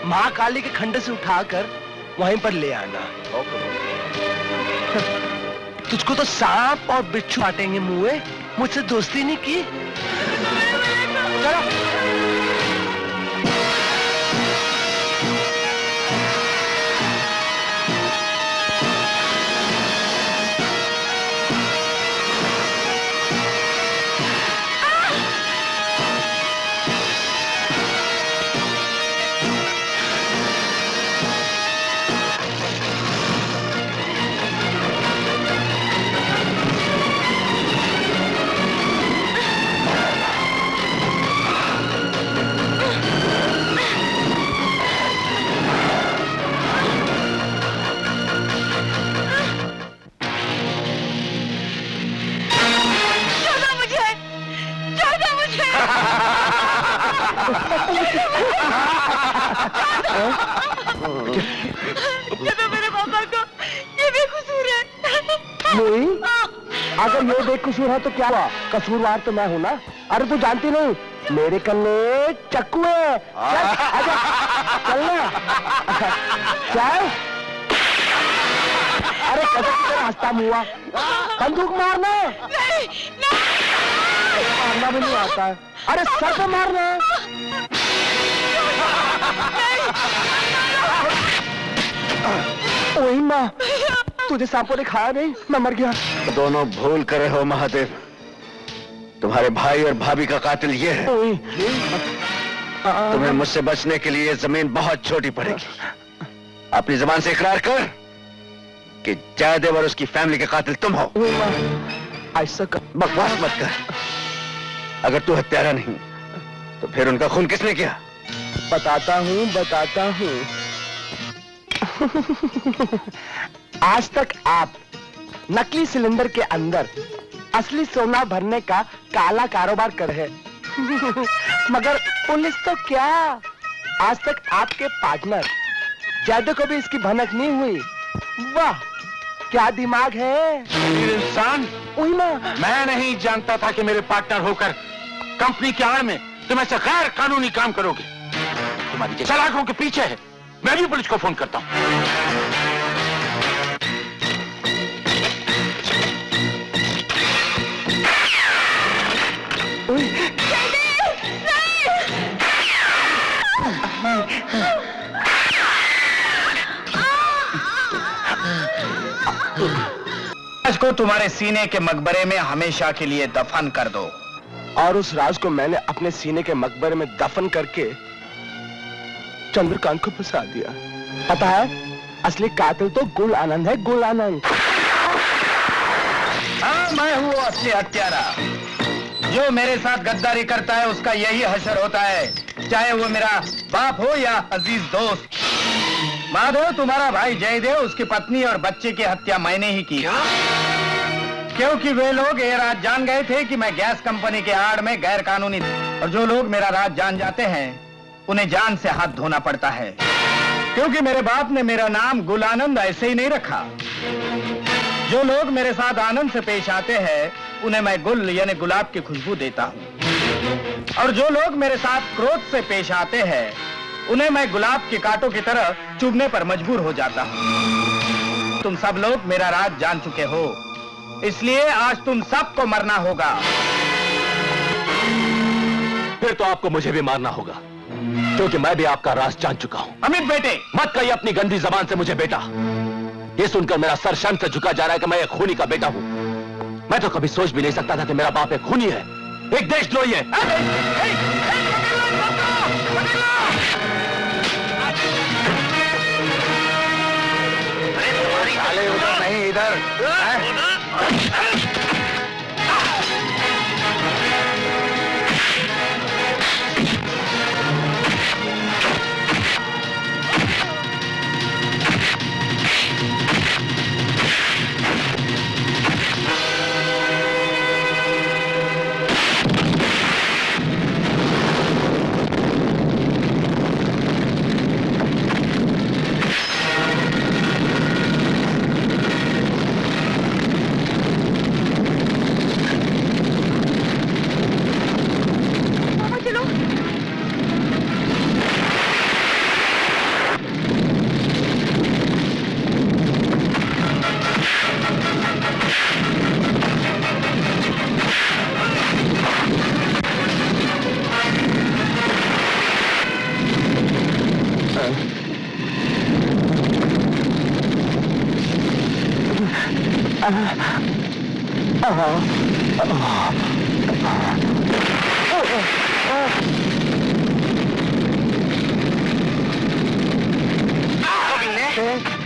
महाकाली के खंडर से उठाकर वहीं पर ले आना। तुझको तो सांप और बिच्छू काटेंगे मुए, मुझसे दोस्ती नहीं की। चलो। ये तो मेरे पापा को ये बेकसूर है। नहीं, अगर ये बेकसूर है तो क्या हुआ? कसूरवार तो मैं हूँ ना। अरे तू जानती नहीं, मेरे कन्ने चक्कू है। चल, आजा, चलना। चल। अरे कैसे तेरा हंसता मुआ? बंदूक मारना। नहीं, मारना भी नहीं आता है। अरे सर पे मारना। ओही माँ, तुझे सांपों ने खाया नहीं, मैं मर गया। दोनों भूल करे हो महादेव। तुम्हारे भाई और भाभी का कातिल ये है। तुम्हें मुझसे बचने के लिए जमीन बहुत छोटी पड़ेगी। अपनी जबान से इकरार कर कि जयदेव और उसकी फैमिली के कातिल तुम हो। ऐसा कर। बकवास मत कर। अगर तू हत्यारा नहीं तो फिर उनका खून किसने किया? बताता हूँ। आज तक आप नकली सिलेंडर के अंदर असली सोना भरने का काला कारोबार कर रहे हैं। मगर पुलिस तो क्या, आज तक आपके पार्टनर जयदेव को भी इसकी भनक नहीं हुई। वाह, क्या दिमाग है इंसान। मैं नहीं जानता था कि मेरे पार्टनर होकर कंपनी के आड़ में तुम ऐसे गैर कानूनी काम करोगे। तुम्हारी चालाकों के पीछे है। मैं भी पुलिस को फोन करता हूँ। राज को तुम्हारे सीने के मकबरे में हमेशा के लिए दफन कर दो। और उस राज को मैंने अपने सीने के मकबरे में दफन करके चंद्रकांत को फंसा दिया। पता है, असली कातिल तो गुल आनंद है, गुल आनंद। हाँ, मैं हूँ असली हत्यारा। जो मेरे साथ गद्दारी करता है उसका यही हशर होता है, चाहे वो मेरा बाप हो या अजीज दोस्त। माधव, तुम्हारा भाई जयदेव, उसकी पत्नी और बच्चे की हत्या मैंने ही की। क्योंकि वे लोग ये राज जान गए थे कि मैं गैस कंपनी के आड़ में गैर कानूनी, और जो लोग मेरा राज जान जाते हैं उन्हें जान से हाथ धोना पड़ता है। क्योंकि मेरे बाप ने मेरा नाम गुलानंद ऐसे ही नहीं रखा। जो लोग मेरे साथ आनंद से पेश आते हैं उन्हें मैं गुल यानी गुलाब की खुशबू देता हूँ, और जो लोग मेरे साथ क्रोध से पेश आते हैं उन्हें मैं गुलाब के कांटों की तरह चुभने पर मजबूर हो जाता हूँ। तुम सब लोग मेरा राज जान चुके हो, इसलिए आज तुम सबको मरना होगा। फिर तो आपको मुझे भी मारना होगा, क्योंकि मैं भी आपका राज जान चुका हूं। अमित बेटे, मत कहिए अपनी गंदी जबान से मुझे बेटा। ये सुनकर मेरा सर शर्म से झुका जा रहा है कि मैं एक खूनी का बेटा हूं। मैं तो कभी सोच भी नहीं सकता था कि मेरा बाप एक खूनी है, एक देशद्रोही है। साले उधर नहीं, इधर।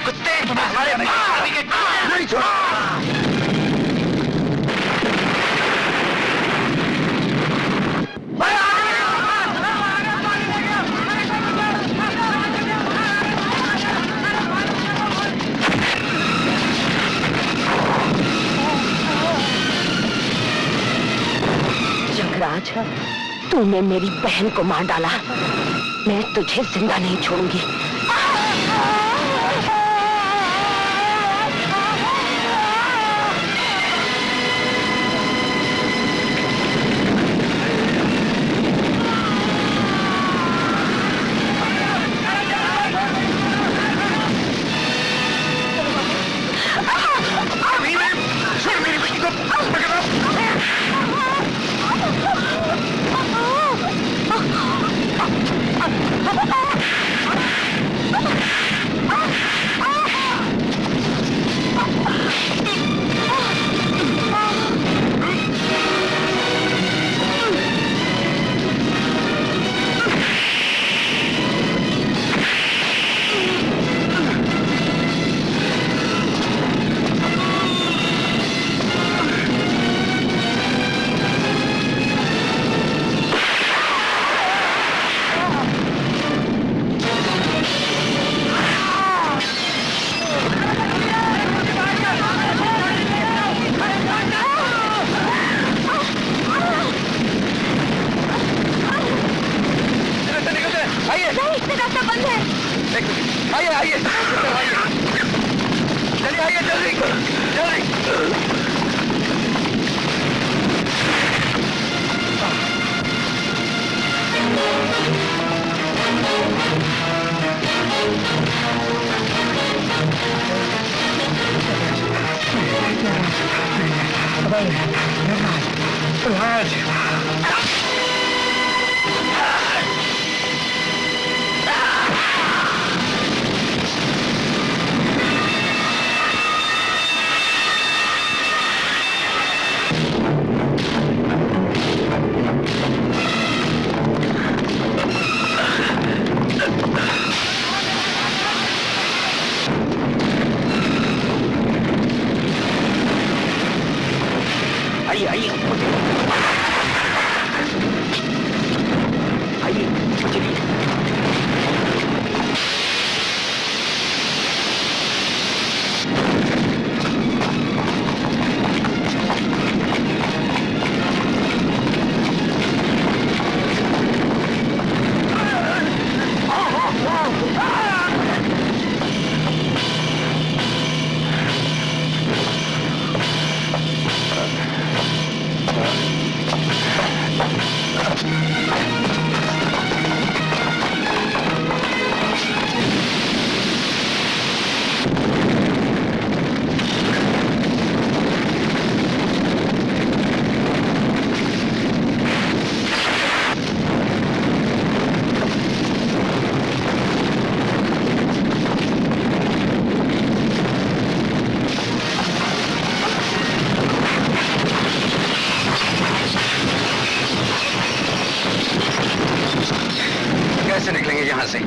कुत्ते हमारे भाभी के नहीं छोड़ा। जगराज, तूने मेरी बहन को मार डाला, मैं तुझे जिंदा नहीं छोड़ूंगी। आइए आइए चलिए आइए जल्दी जल्दी। आइए आइए आइए चलिए। कैसे निकलेंगे यहाँ से?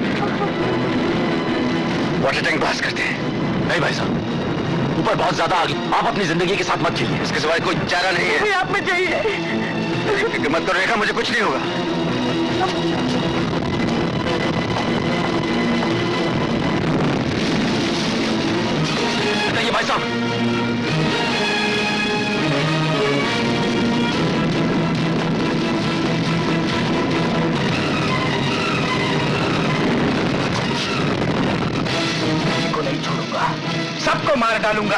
वाटर टैंक ब्लास्ट करते हैं। नहीं भाई साहब, ऊपर बहुत ज्यादा आग है। आप अपनी जिंदगी के साथ मत खेलिए। इसके सिवाय कोई चारा नहीं है। आप में चाहिए। फिक्र मत करो रेखा, मुझे कुछ नहीं होगा। बताइए भाई साहब। को नहीं छोड़ूंगा, सबको मार डालूंगा।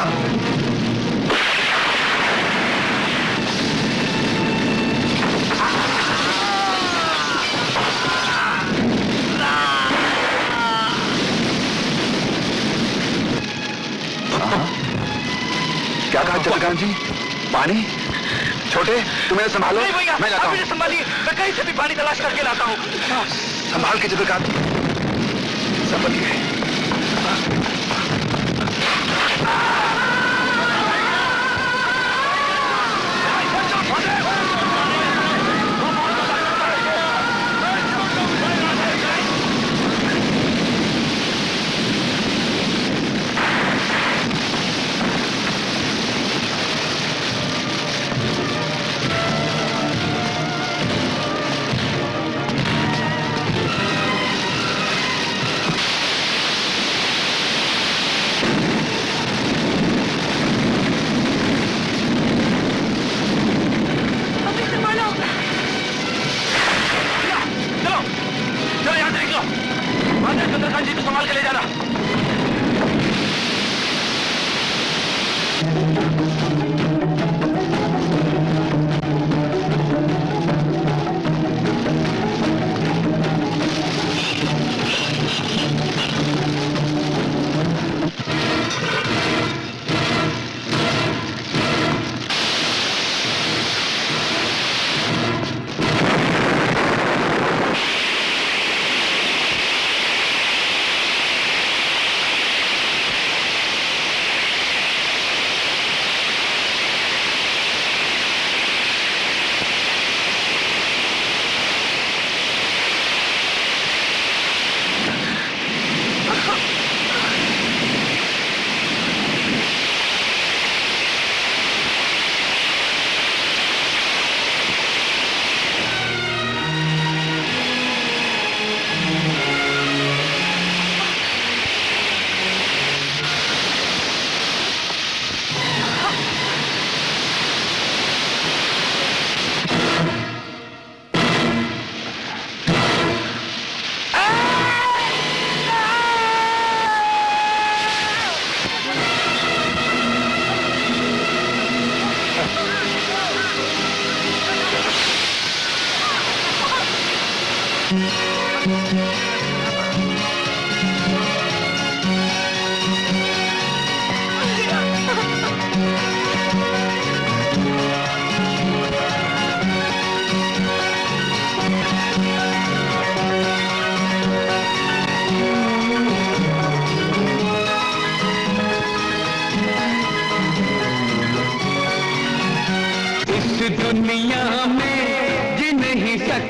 क्या कहा चंद्रकांत जी? पानी? छोटे तुम इन्हें संभालो। नहीं भैया, मैं जाता आप हूँ। इन्हें संभालिए, मैं कहीं से भी पानी तलाश करके लाता हूँ। संभाल के चंद्रकांत जी, संभलिए।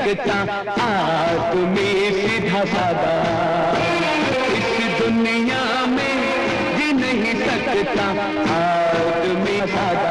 सकता आदमी सीधा सादा, इस दुनिया में जी नहीं सकता आदमी सादा।